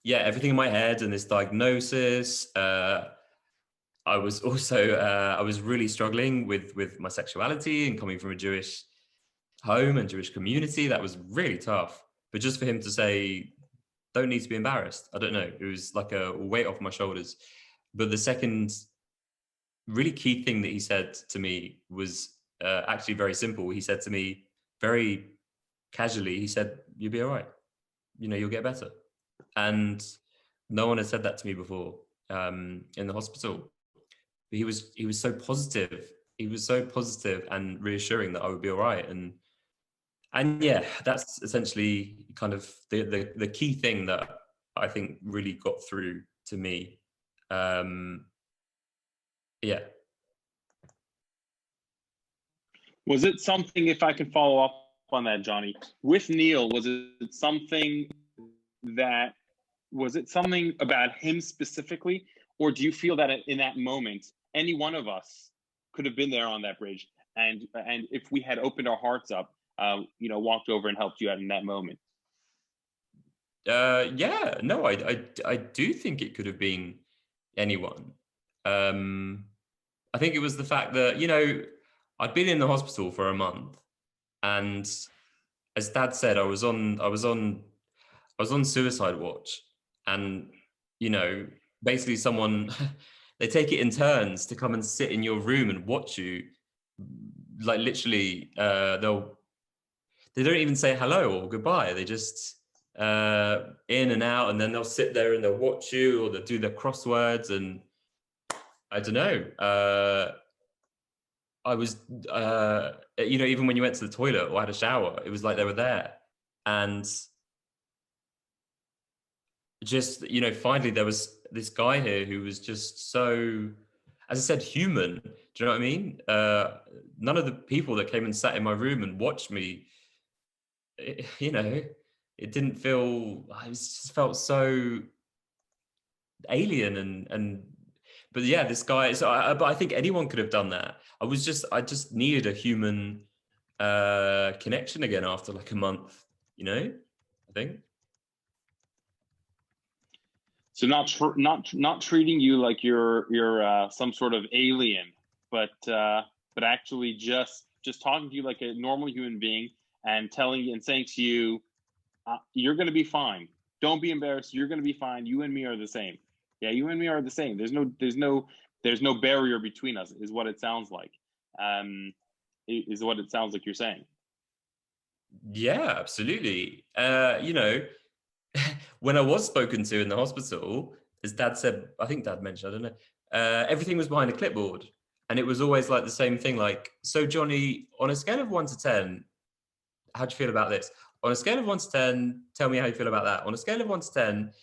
A: everything in my head and this diagnosis. I was also, I was really struggling with my sexuality, and coming from a Jewish home and Jewish community. That was really tough. But just for him to say, don't need to be embarrassed, I don't know, it was like a weight off my shoulders. But the second really key thing that he said to me was actually very simple. He said to me very casually, he said, you'll be all right. You know, you'll get better. And no one had said that to me before in the hospital. But he was so positive. He was so positive and reassuring that I would be all right. And yeah, that's essentially kind of the key thing that I think really got through to me. Yeah.
C: Was it something, if I can follow up on that, Johnny, with Neil, was it something about him specifically, or do you feel that in that moment, any one of us could have been there on that bridge, and if we had opened our hearts up, you know, walked over and helped you out in that moment?
A: I do think it could have been anyone. I think it was the fact that, you know, I'd been in the hospital for a month, and as Dad said, I was on suicide watch, and you know, basically someone they take it in turns to come and sit in your room and watch you. Like literally, they don't even say hello or goodbye. They just in and out, and then they'll sit there and they'll watch you, or they'll do their crosswords, and I don't know. I was, you know, even when you went to the toilet or had a shower, it was like they were there. And just, you know, finally there was this guy here who was just so, as I said, human. Do you know what I mean? None of the people that came and sat in my room and watched me, you know, it didn't feel, I just felt so alien and but yeah, this guy, but I think anyone could have done that. I just needed a human connection again after like a month, you know, I think.
C: So not treating you like you're some sort of alien, but actually just talking to you like a normal human being, and telling you and saying to you, you're going to be fine. Don't be embarrassed. You're going to be fine. You and me are the same. Yeah, you and me are the same. There's no barrier between us, is what it sounds like. Is what it sounds like you're saying.
A: Yeah, absolutely. You know, when I was spoken to in the hospital, as Dad said, I think Dad mentioned, I don't know, everything was behind a clipboard. And it was always like the same thing, like, so Johnny, on a scale of 1 to 10, how do you feel about this? On a scale of 1 to 10, tell me how you feel about that. On a scale of 1 to 10,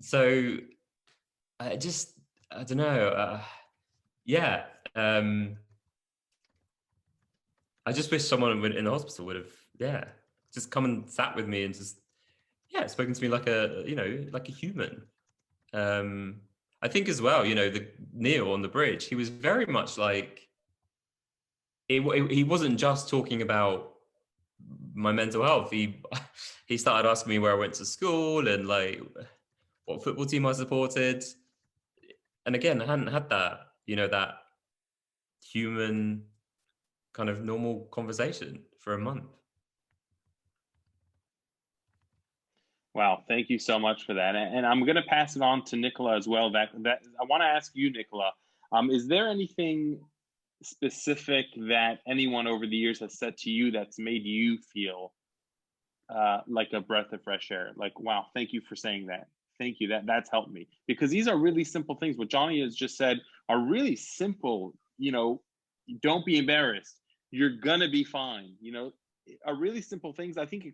A: so I don't know. Yeah. I just wish someone in the hospital would have, yeah, just come and sat with me and just, yeah, spoken to me like a, you know, like a human. I think as well, you know, the Neil on the bridge, he was very much like, he wasn't just talking about my mental health. He started asking me where I went to school and like what football team I supported. And again, I hadn't had that, you know, that human kind of normal conversation for a month.
C: Wow, thank you so much for that. And I'm going to pass it on to Nicola as well. That I want to ask you, Nicola, is there anything specific that anyone over the years has said to you that's made you feel like a breath of fresh air? Like, wow, thank you for saying that. Thank you. That's helped me, because these are really simple things. What Johnny has just said are really simple. You know, don't be embarrassed. You're gonna be fine. You know, are really simple things. I think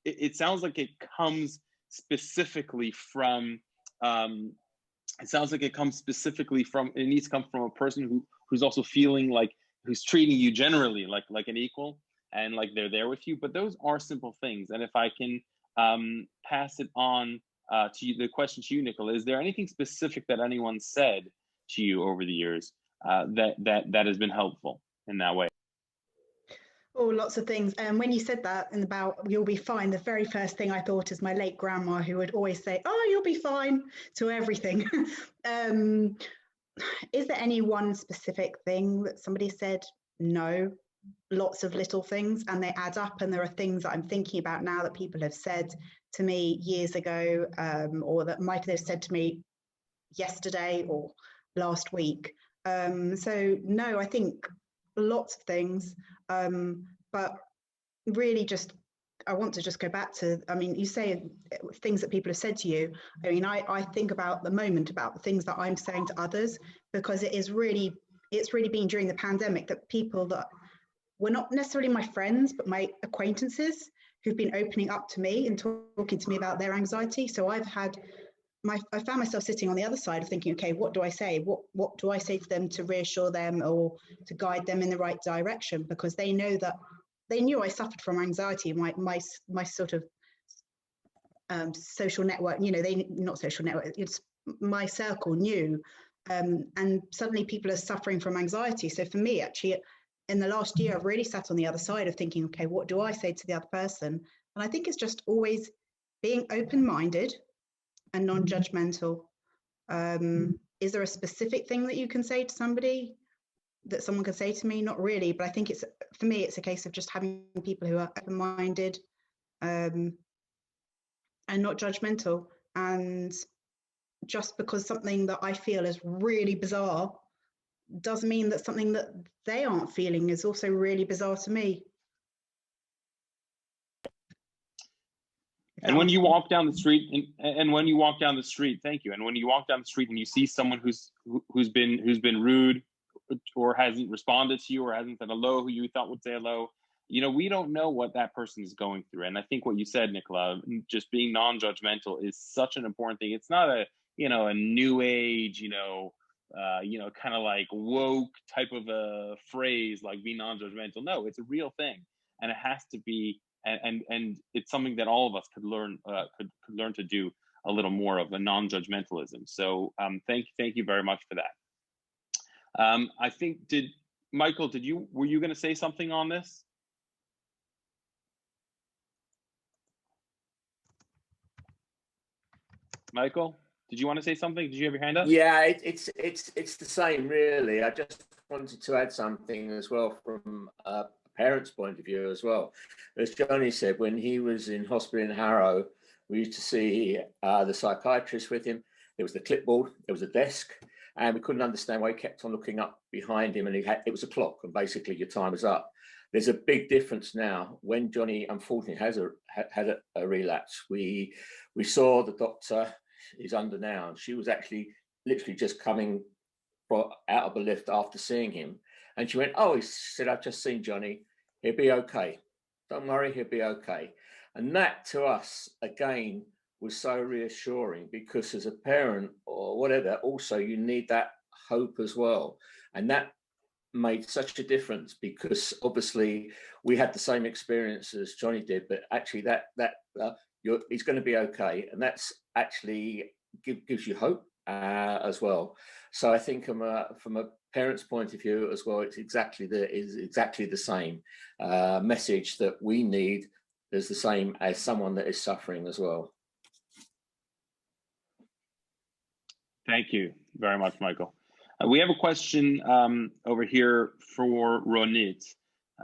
C: it sounds like it comes specifically from. It sounds like it comes specifically from. It needs to come from a person who's also feeling like, who's treating you generally like an equal, and like they're there with you. But those are simple things. And if I can pass it on to you, the question to you, Nicola, is there anything specific that anyone said to you over the years that has been helpful in that way?
E: Oh, lots of things. And when you said that and about you'll be fine, the very first thing I thought is my late grandma, who would always say, "Oh, you'll be fine," to everything. Is there any one specific thing that somebody said? No, lots of little things, and they add up. And there are things that I'm thinking about now that people have said to me years ago, or that might have said to me yesterday or last week. So no, I think lots of things, but really just I want to just go back to, I mean, you say things that people have said to you. I mean, I think about the moment, about the things that I'm saying to others, because it's really been during the pandemic that people that were not necessarily my friends, but my acquaintances, who've been opening up to me and talking to me about their anxiety. So I found myself sitting on the other side of thinking, okay, what do I say? What do I say to them to reassure them or to guide them in the right direction? Because they knew I suffered from anxiety. My sort of social network, not social network, it's my circle knew. And suddenly people are suffering from anxiety. So for me, actually, in the last year, I've really sat on the other side of thinking, okay, what do I say to the other person? And I think it's just always being open-minded and non-judgmental. Is there a specific thing that you can say to somebody? that someone can say to me? Not really, but I think for me, it's a case of just having people who are open-minded and not judgmental. And just because something that I feel is really bizarre does mean that something that they aren't feeling is also really bizarre to me.
C: And when you walk down the street, and when you walk down the street, thank you. And when you walk down the street and you see someone who's been rude, or hasn't responded to you, or hasn't said hello, who you thought would say hello, we don't know what that person is going through. And I think what you said, Nicola, just being non-judgmental is such an important thing. It's not a new age, kind of like woke type of a phrase, like be non-judgmental. No, it's a real thing, and it has to be. And it's something that all of us could learn learn to do a little more of, a non-judgmentalism. So thank you very much for that. I think, Michael, were you going to say something on this? Michael, did you want to say something? Did you have your hand up?
B: Yeah, it's the same, really. I just wanted to add something as well from a parent's point of view as well. As Johnny said, when he was in hospital in Harrow, we used to see the psychiatrist with him. There was the clipboard, there was a desk, and we couldn't understand why he kept on looking up behind him, and it was a clock, and basically your time was up. There's a big difference now. When Johnny unfortunately had a relapse, we saw the doctor is under now, and she was actually literally just coming out of the lift after seeing him. And she went, "Oh," he said, "I've just seen Johnny. He'll be okay. Don't worry, he'll be okay." And that to us, again, was so reassuring, because as a parent or whatever, also you need that hope as well. And that made such a difference, because obviously we had the same experience as Johnny did, but actually he's going to be okay. And that's actually gives you hope as well. So I think from a parent's point of view as well, it's exactly the same message that we need is the same as someone that is suffering as well.
C: Thank you very much, Michael. We have a question over here for Ronit.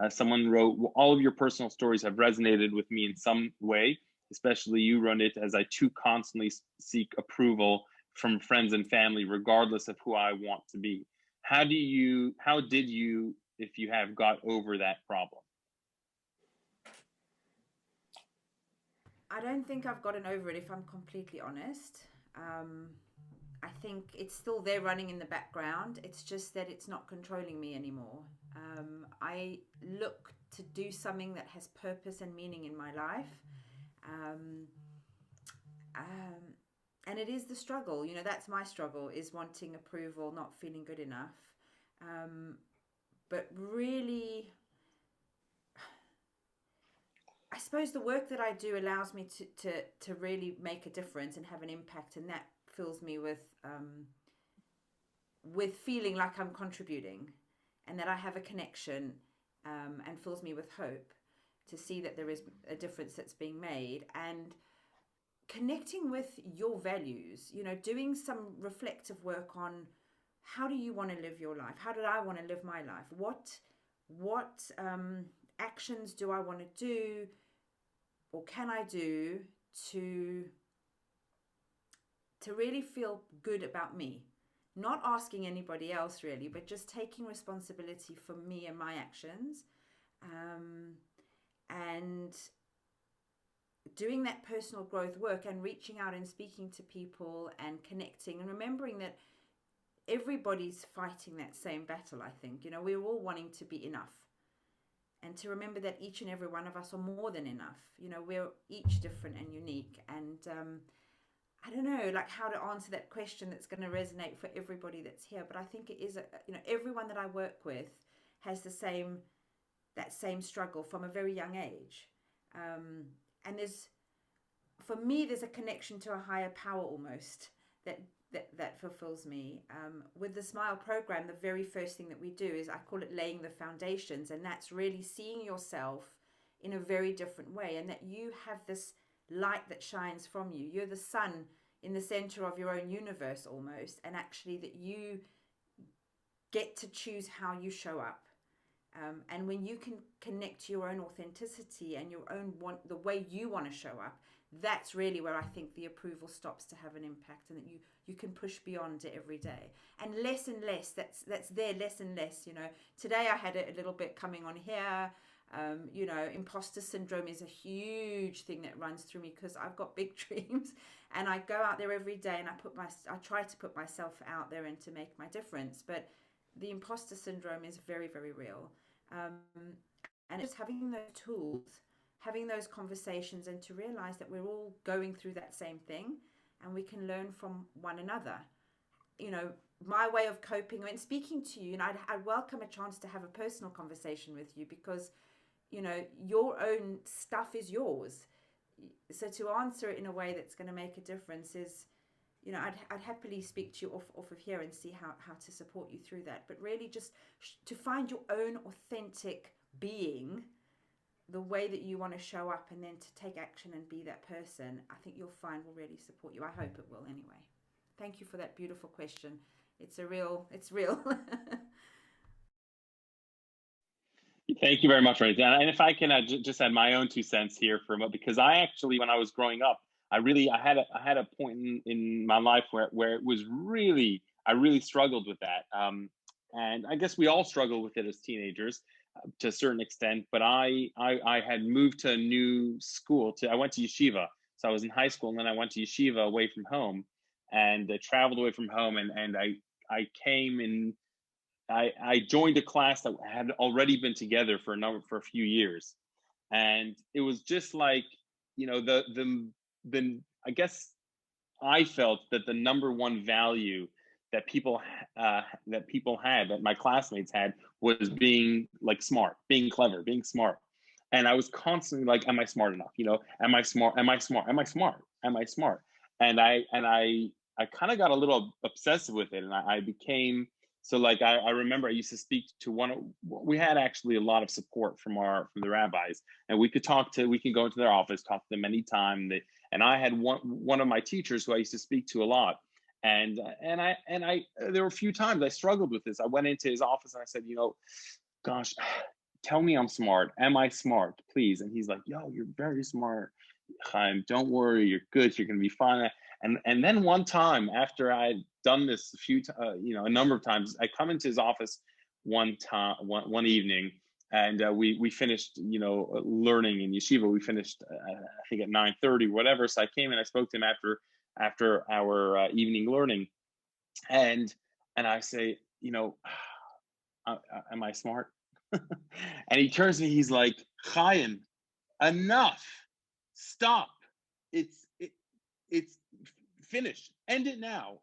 C: Someone wrote, "All of your personal stories have resonated with me in some way, especially you, Ronit, as I too constantly seek approval from friends and family, regardless of who I want to be. How did you, if you have, got over that problem?"
D: I don't think I've gotten over it, if I'm completely honest. I think it's still there running in the background. It's just that it's not controlling me anymore. I look to do something that has purpose and meaning in my life. And it is the struggle, that's my struggle, is wanting approval, not feeling good enough. But really, I suppose the work that I do allows me to really make a difference and have an impact, and that fills me with feeling like I'm contributing, and that I have a connection, and fills me with hope to see that there is a difference that's being made, and connecting with your values, doing some reflective work on how do you want to live your life? How did I want to live my life? What actions do I want to do, or can I do to really feel good about me? Not asking anybody else really, but just taking responsibility for me and my actions, and doing that personal growth work and reaching out and speaking to people and connecting, and remembering that everybody's fighting that same battle. I think, we're all wanting to be enough, and to remember that each and every one of us are more than enough. We're each different and unique. And I don't know, how to answer that question that's going to resonate for everybody that's here. But I think it is, everyone that I work with has that same struggle from a very young age. And for me, there's a connection to a higher power almost that fulfills me. With the Smile program, the very first thing that we do is, I call it laying the foundations, and that's really seeing yourself in a very different way, and that you have this light that shines from you. You're the sun in the center of your own universe almost, and actually that you get to choose how you show up. And when you can connect to your own authenticity and your own the way you want to show up, that's really where I think the approval stops to have an impact, and that you can push beyond it every day. And less, that's there, less and less. You know, today I had it a little bit coming on here. You know, imposter syndrome is a huge thing that runs through me because I've got big dreams, and I go out there every day and I try to put myself out there and to make my difference. But the imposter syndrome is very, very real. And it's having those tools, having those conversations, and to realize that we're all going through that same thing, and we can learn from one another. You know, my way of coping and speaking to you, and I'd welcome a chance to have a personal conversation with you, because, you know, your own stuff is yours. So to answer it in a way that's going to make a difference is, you know, I'd happily speak to you off of here and see how to support you through that. But really just to find your own authentic being, the way that you want to show up, and then to take action and be that person, I think you'll find will really support you. I hope it will anyway. Thank you for that beautiful question. It's real.
C: Thank you very much, Renee. And if I can just add my own 2 cents here because I actually, when I was growing up, I had a point in my life where it was really, I really struggled with that. And I guess we all struggle with it as teenagers to a certain extent, but I had moved to a new school. I went to yeshiva. So I was in high school, and then I went to yeshiva away from home, and I traveled away from home, and I came in. I joined a class that had already been together for a few years, and it was just like, you know, the I guess I felt that the number one value that people had, that my classmates had, was being like smart, being clever, being smart. And I was constantly like, am I smart enough? You know, am I smart? Am I smart? Am I smart? Am I smart? And I kind of got a little obsessive with it, and I became, so like I remember I used to speak to we had actually a lot of support from the rabbis, and we could go into their office, talk to them anytime. And I had one of my teachers who I used to speak to a lot. And I there were a few times I struggled with this. I went into his office and I said, you know, gosh, tell me I'm smart. Am I smart, please? And he's like, yo, you're very smart, Chaim. Don't worry, you're good. You're gonna be fine. And then one time, after I had done this a number of times, I come into his office one evening, and we finished, you know, learning in yeshiva. We finished, I think, at 9:30, whatever. So I came and I spoke to him after our evening learning, and I say, you know, am I smart? And he turns to me, he's like, Chaim, enough, stop, it's finished, end it now.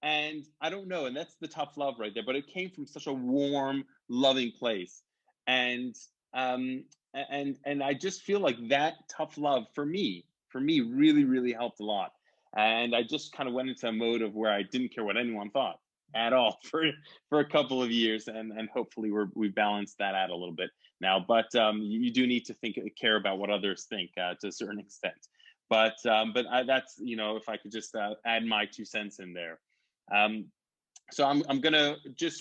C: And I don't know, and that's the tough love right there, but it came from such a warm, loving place. And I just feel like that tough love for me really, really helped a lot. And I just kind of went into a mode of where I didn't care what anyone thought at all for a couple of years, and hopefully we've balanced that out a little bit now. But you do need to care about what others think to a certain extent. But that's, you know, if I could just add my 2 cents in there. So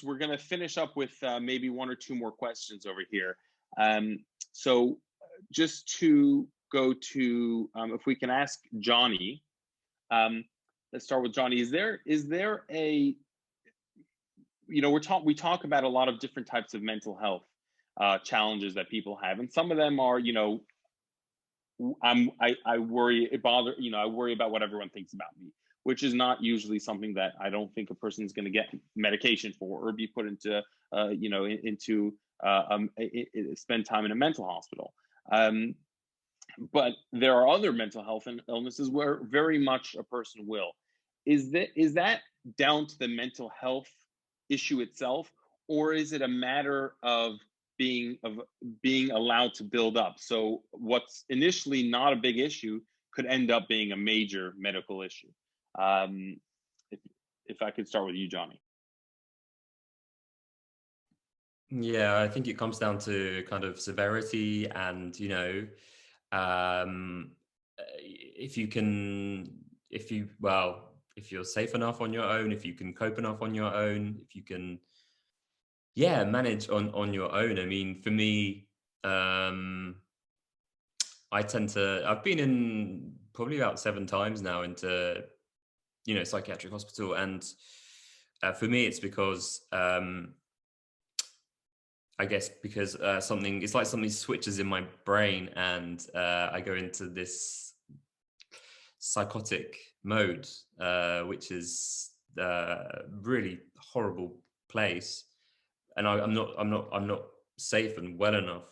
C: we're gonna finish up with maybe 1 or 2 more questions over here. So just to go to, if we can ask Johnny, let's start with Johnny. Is there a, you know, we talk about a lot of different types of mental health challenges that people have, and some of them are, you know, I worry about what everyone thinks about me, which is not usually something that I don't think a person is going to get medication for or be put into spend time in a mental hospital. But there are other mental health illnesses where very much a person will. Is that down to the mental health issue itself, or is it a matter of being allowed to build up? So what's initially not a big issue could end up being a major medical issue. If I could start with you, Johnny.
A: Yeah, I think it comes down to kind of severity, and, you know, if you're safe enough on your own, if you can cope enough on your own, if you can yeah, manage on your own. I mean, for me, I've been in probably about 7 times now into, psychiatric hospital. And for me, it's because, I guess because it's like something switches in my brain, and I go into this psychotic mode, which is really horrible place. And I'm not safe and well enough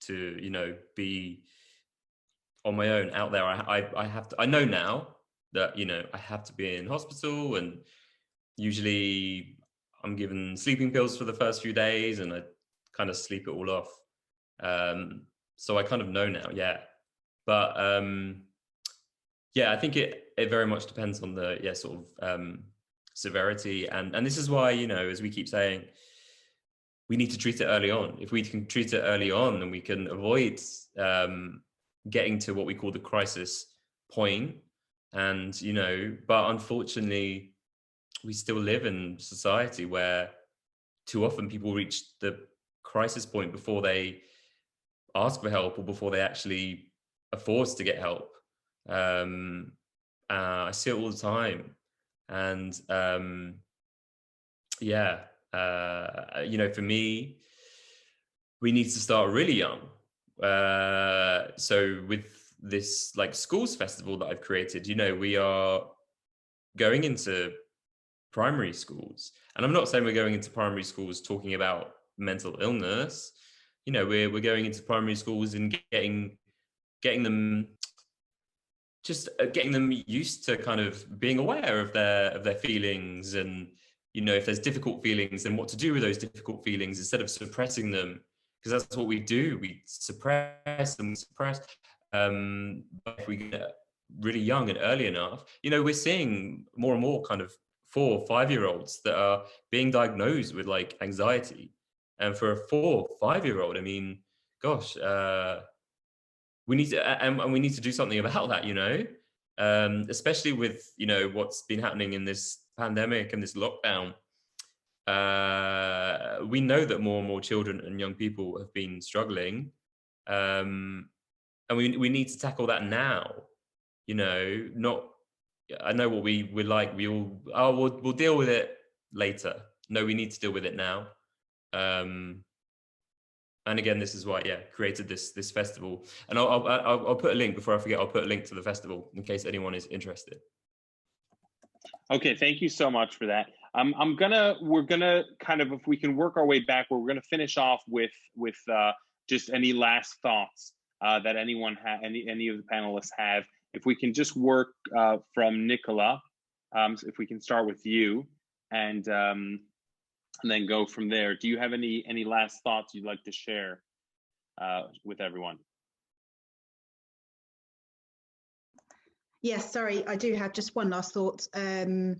A: to, be on my own out there. I have to, I know now that, I have to be in hospital, and usually I'm given sleeping pills for the first few days, and I kind of sleep it all off. So I kind of know now, yeah. But yeah, I think it very much depends on the sort of severity, and this is why, as we keep saying, we need to treat it early on. If we can treat it early on, then we can avoid getting to what we call the crisis point. And but unfortunately, we still live in society where too often people reach the crisis point before they ask for help, or before they actually are forced to get help. I see it all the time. And for me, we need to start really young. So with this like schools festival that I've created, we are going into primary schools. And I'm not saying we're going into primary schools talking about mental illness. We're going into primary schools and getting them used to kind of being aware of their feelings, and if there's difficult feelings, then what to do with those difficult feelings instead of suppressing them, because that's what we do. We suppress and suppress. But if we get really young and early enough, we're seeing more and more kind of 4 or 5-year-olds that are being diagnosed with like anxiety. And for a 4 or 5-year-old, I mean, gosh, we need to, and we need to do something about that, especially with, what's been happening in this pandemic and this lockdown. We know that more and more children and young people have been struggling. And we need to tackle that now, not, I know what we're like, we'll deal with it later. No, we need to deal with it now. And again, this is why, created this festival. And I'll put a link, before I forget, I'll put a link to the festival in case anyone is interested.
C: Okay, thank you so much for that. We're gonna kind of, if we can work our way back, we're gonna finish off with just any last thoughts that anyone any of the panelists have. If we can just work from Nicola, so if we can start with you, and then go from there. Do you have any last thoughts you'd like to share with everyone?
E: Yes, sorry, I do have just one last thought. Well,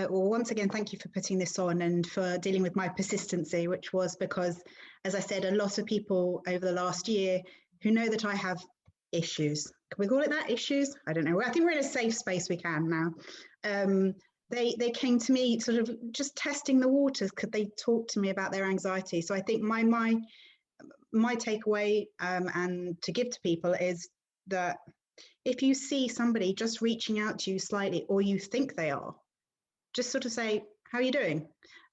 E: once again, thank you for putting this on and for dealing with my persistency, which was because, as I said, a lot of people over the last year who know that I have issues. Can we call it that? Issues? I don't know. I think we're in a safe space. We can now. They came to me sort of just testing the waters. Could they talk to me about their anxiety? So I think my takeaway and to give to people is that if you see somebody just reaching out to you slightly, or you think they are, just sort of say, how are you doing?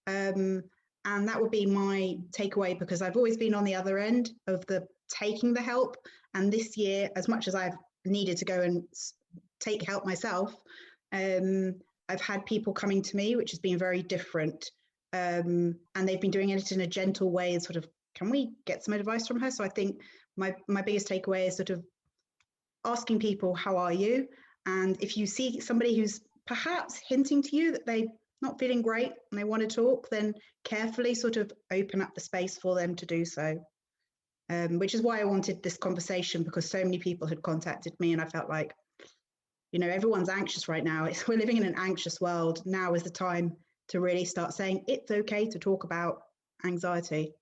E: And that would be my takeaway, because I've always been on the other end of the taking the help. And this year, as much as I've needed to go and take help myself, I've had people coming to me, which has been very different. And they've been doing it in a gentle way, and sort of, can we get some advice from her? So I think my biggest takeaway is sort of asking people, how are you? And if you see somebody who's perhaps hinting to you that they're not feeling great and they want to talk, then carefully sort of open up the space for them to do so. Which is why I wanted this conversation, because so many people had contacted me and I felt like, everyone's anxious right now. We're living in an anxious world. Now is the time to really start saying it's okay to talk about anxiety.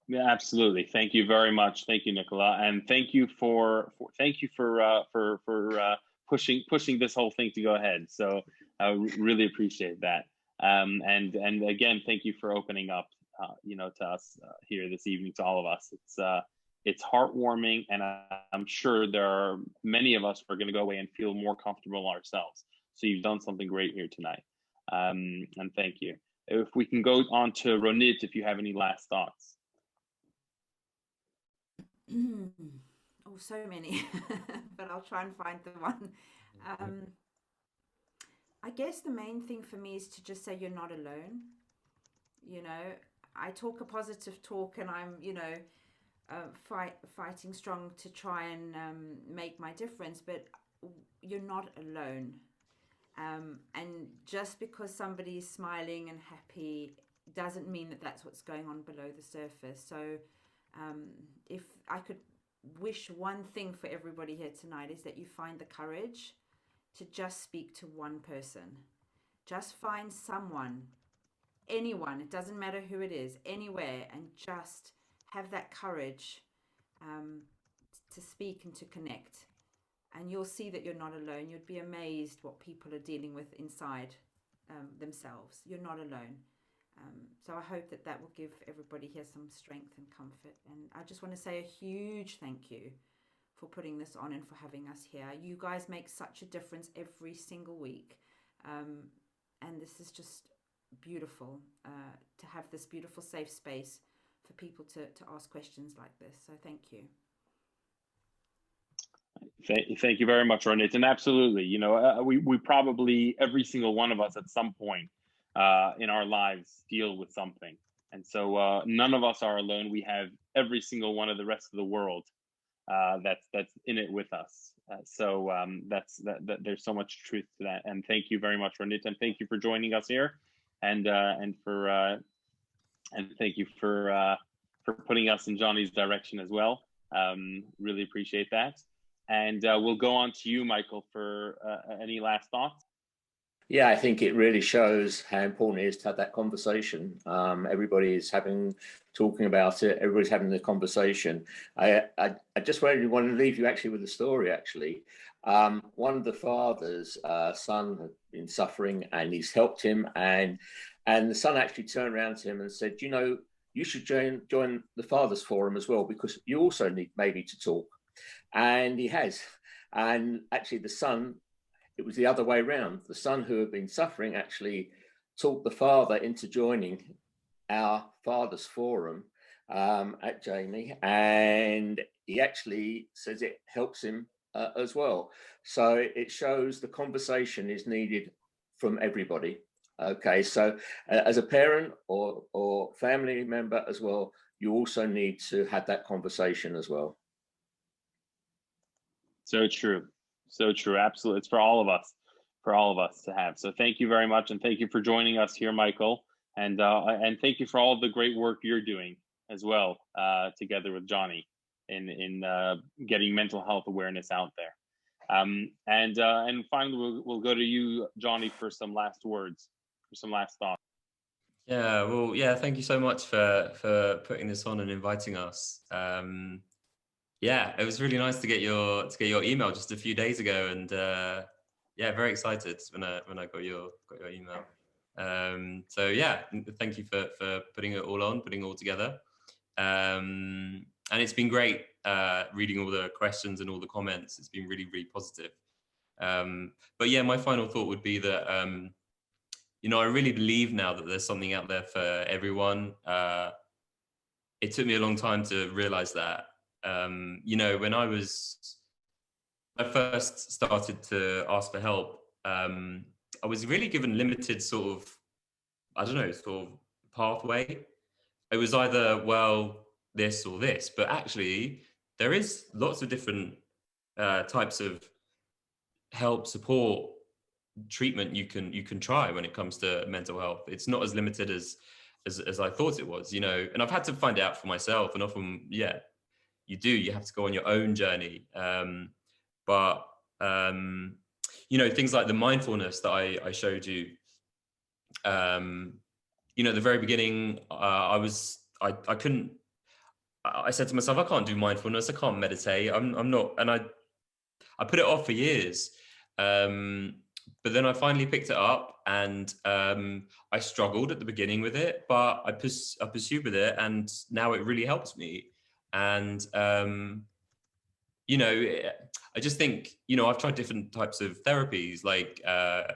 C: Yeah, absolutely. Thank you very much. Thank you, Nicola, and thank you for pushing this whole thing to go ahead. So I really appreciate that. And again, thank you for opening up, to us here this evening, to all of us. It's heartwarming, and I'm sure there are many of us who are going to go away and feel more comfortable ourselves. So you've done something great here tonight, and thank you. If we can go on to Ronit, if you have any last thoughts.
D: Oh, so many, but I'll try and find the one. I guess the main thing for me is to just say you're not alone. I talk a positive talk, and I'm, fighting strong to try and make my difference, but you're not alone. And just because somebody is smiling and happy doesn't mean that that's what's going on below the surface. So if I could wish one thing for everybody here tonight, is that you find the courage to just speak to one person. Just find someone, anyone, it doesn't matter who it is, anywhere, and just have that courage to speak and to connect. And you'll see that you're not alone. You'd be amazed what people are dealing with inside themselves. You're not alone. So I hope that will give everybody here some strength and comfort. And I just want to say a huge thank you for putting this on and for having us here. You guys make such a difference every single week. And this is just beautiful to have this beautiful safe space for people to ask questions like this. So thank you.
C: Thank you very much, Ronit. And absolutely, we probably, every single one of us at some point in our lives deal with something. And so none of us are alone. We have every single one of the rest of the world that's in it with us. So there's so much truth to that. And thank you very much, Ronit. And thank you for joining us here. And thank you for putting us in Johnny's direction as well. Really appreciate that. And we'll go on to you, Michael, for any last thoughts.
B: Yeah, I think it really shows how important it is to have that conversation. Everybody is talking about it. Everybody's having the conversation. I just really want to leave you actually with a story. Actually, one of the father's son had been suffering, and he's helped him. And the son actually turned around to him and said, you should join the Fathers Forum as well, because you also need maybe to talk. And he has. And actually the son, it was the other way around. The son who had been suffering actually talked the father into joining our Fathers Forum at Jamie. And he actually says it helps him as well. So it shows the conversation is needed from everybody. Okay, so as a parent or family member as well, you also need to have that conversation as well.
C: So true. So true. Absolutely. It's for all of us to have. So thank you very much. And thank you for joining us here, Michael. And thank you for all of the great work you're doing as well, together with Johnny in getting mental health awareness out there. And finally, we'll go to you, Johnny, for some last words, for some last thoughts.
A: Yeah, well, yeah, thank you so much for putting this on and inviting us. Yeah, it was really nice to get your email just a few days ago, and yeah, very excited when I got your email. So yeah, thank you for putting it all together. And it's been great reading all the questions and all the comments. It's been really, really positive. But yeah, my final thought would be that I really believe now that there's something out there for everyone. It took me a long time to realize that. When I first started to ask for help, I was really given limited sort of pathway. It was either, well, this or this, but actually there is lots of different types of help, support, treatment you can try when it comes to mental health. It's not as limited as I thought it was, and I've had to find out for myself, and often, yeah, you have to go on your own journey. But things like the mindfulness that I showed you, at the very beginning, I said to myself, I can't do mindfulness, I can't meditate, I'm not, and I put it off for years. but then I finally picked it up, and I struggled at the beginning with it, but I pursued with it, and now it really helps me. And you know, I just think, you know, I've tried different types of therapies. Like a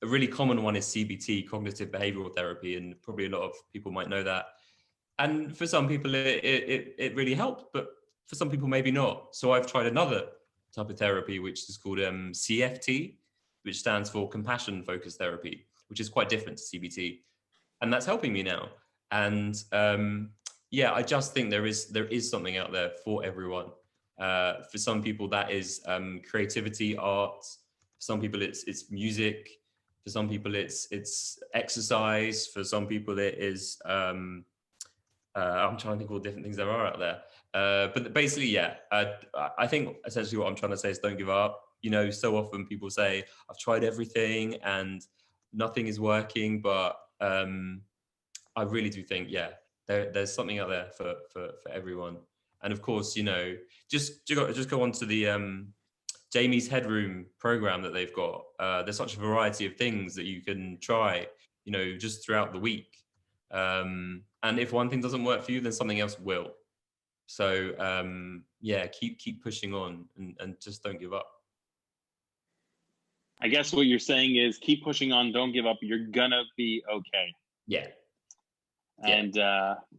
A: really common one is CBT, cognitive behavioral therapy, and probably a lot of people might know that. And for some people, it really helped, but for some people, maybe not. So I've tried another type of therapy, which is called CFT, which stands for compassion focused therapy, which is quite different to CBT. And that's helping me now. And yeah, I just think there is something out there for everyone. For some people, that is creativity, art. For some people, it's music. For some people, it's exercise. For some people, it is I'm trying to think of all the different things there are out there. But basically, yeah, I think essentially what I'm trying to say is don't give up. You know, so often people say, I've tried everything and nothing is working, but I really do think, yeah, there's something out there for everyone. And of course, you know, just go on to the Jamie's Headroom program that they've got. There's such a variety of things that you can try, you know, just throughout the week. And if one thing doesn't work for you, then something else will. So yeah, keep pushing on and just don't give up.
C: I guess what you're saying is keep pushing on, don't give up. You're gonna be okay.
A: Yeah.
C: And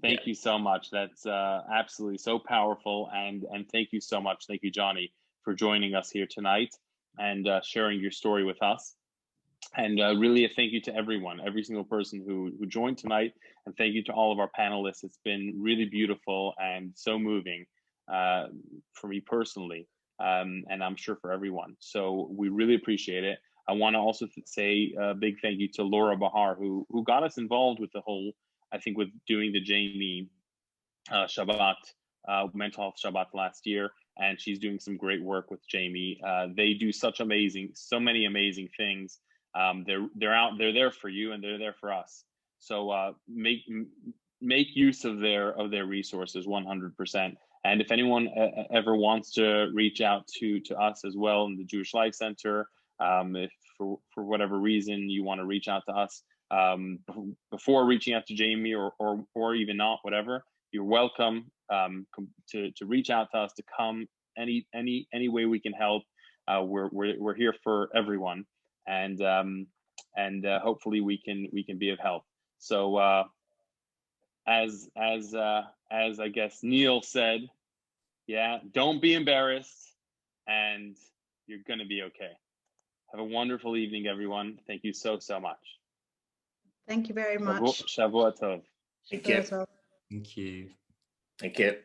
C: thank you so much. That's absolutely so powerful. And thank you so much. Thank you, Johnny, for joining us here tonight and sharing your story with us. And really a thank you to everyone, every single person who joined tonight. And thank you to all of our panelists. It's been really beautiful and so moving for me personally, and I'm sure for everyone. So we really appreciate it. I want to also say a big thank you to Laura Bahar, who got us involved with the whole, I think, with doing the Jamie Shabbat, Mental Health Shabbat last year. And she's doing some great work with Jamie. They do so many amazing things. They're there for you, and they're there for us. So make use of their resources 100%. And if anyone ever wants to reach out to us as well in the Jewish Life Center, if for whatever reason you want to reach out to us before reaching out to Jamie or even not, whatever, you're welcome to reach out to us, to come any way we can help. We're here for everyone, and hopefully we can be of help. So as I guess Neil said, yeah, don't be embarrassed, and you're gonna be okay. Have a wonderful evening, everyone. Thank you so much.
E: Thank you very much.
C: Shavua Tov.
B: Thank you.
A: Thank you.
B: Thank you.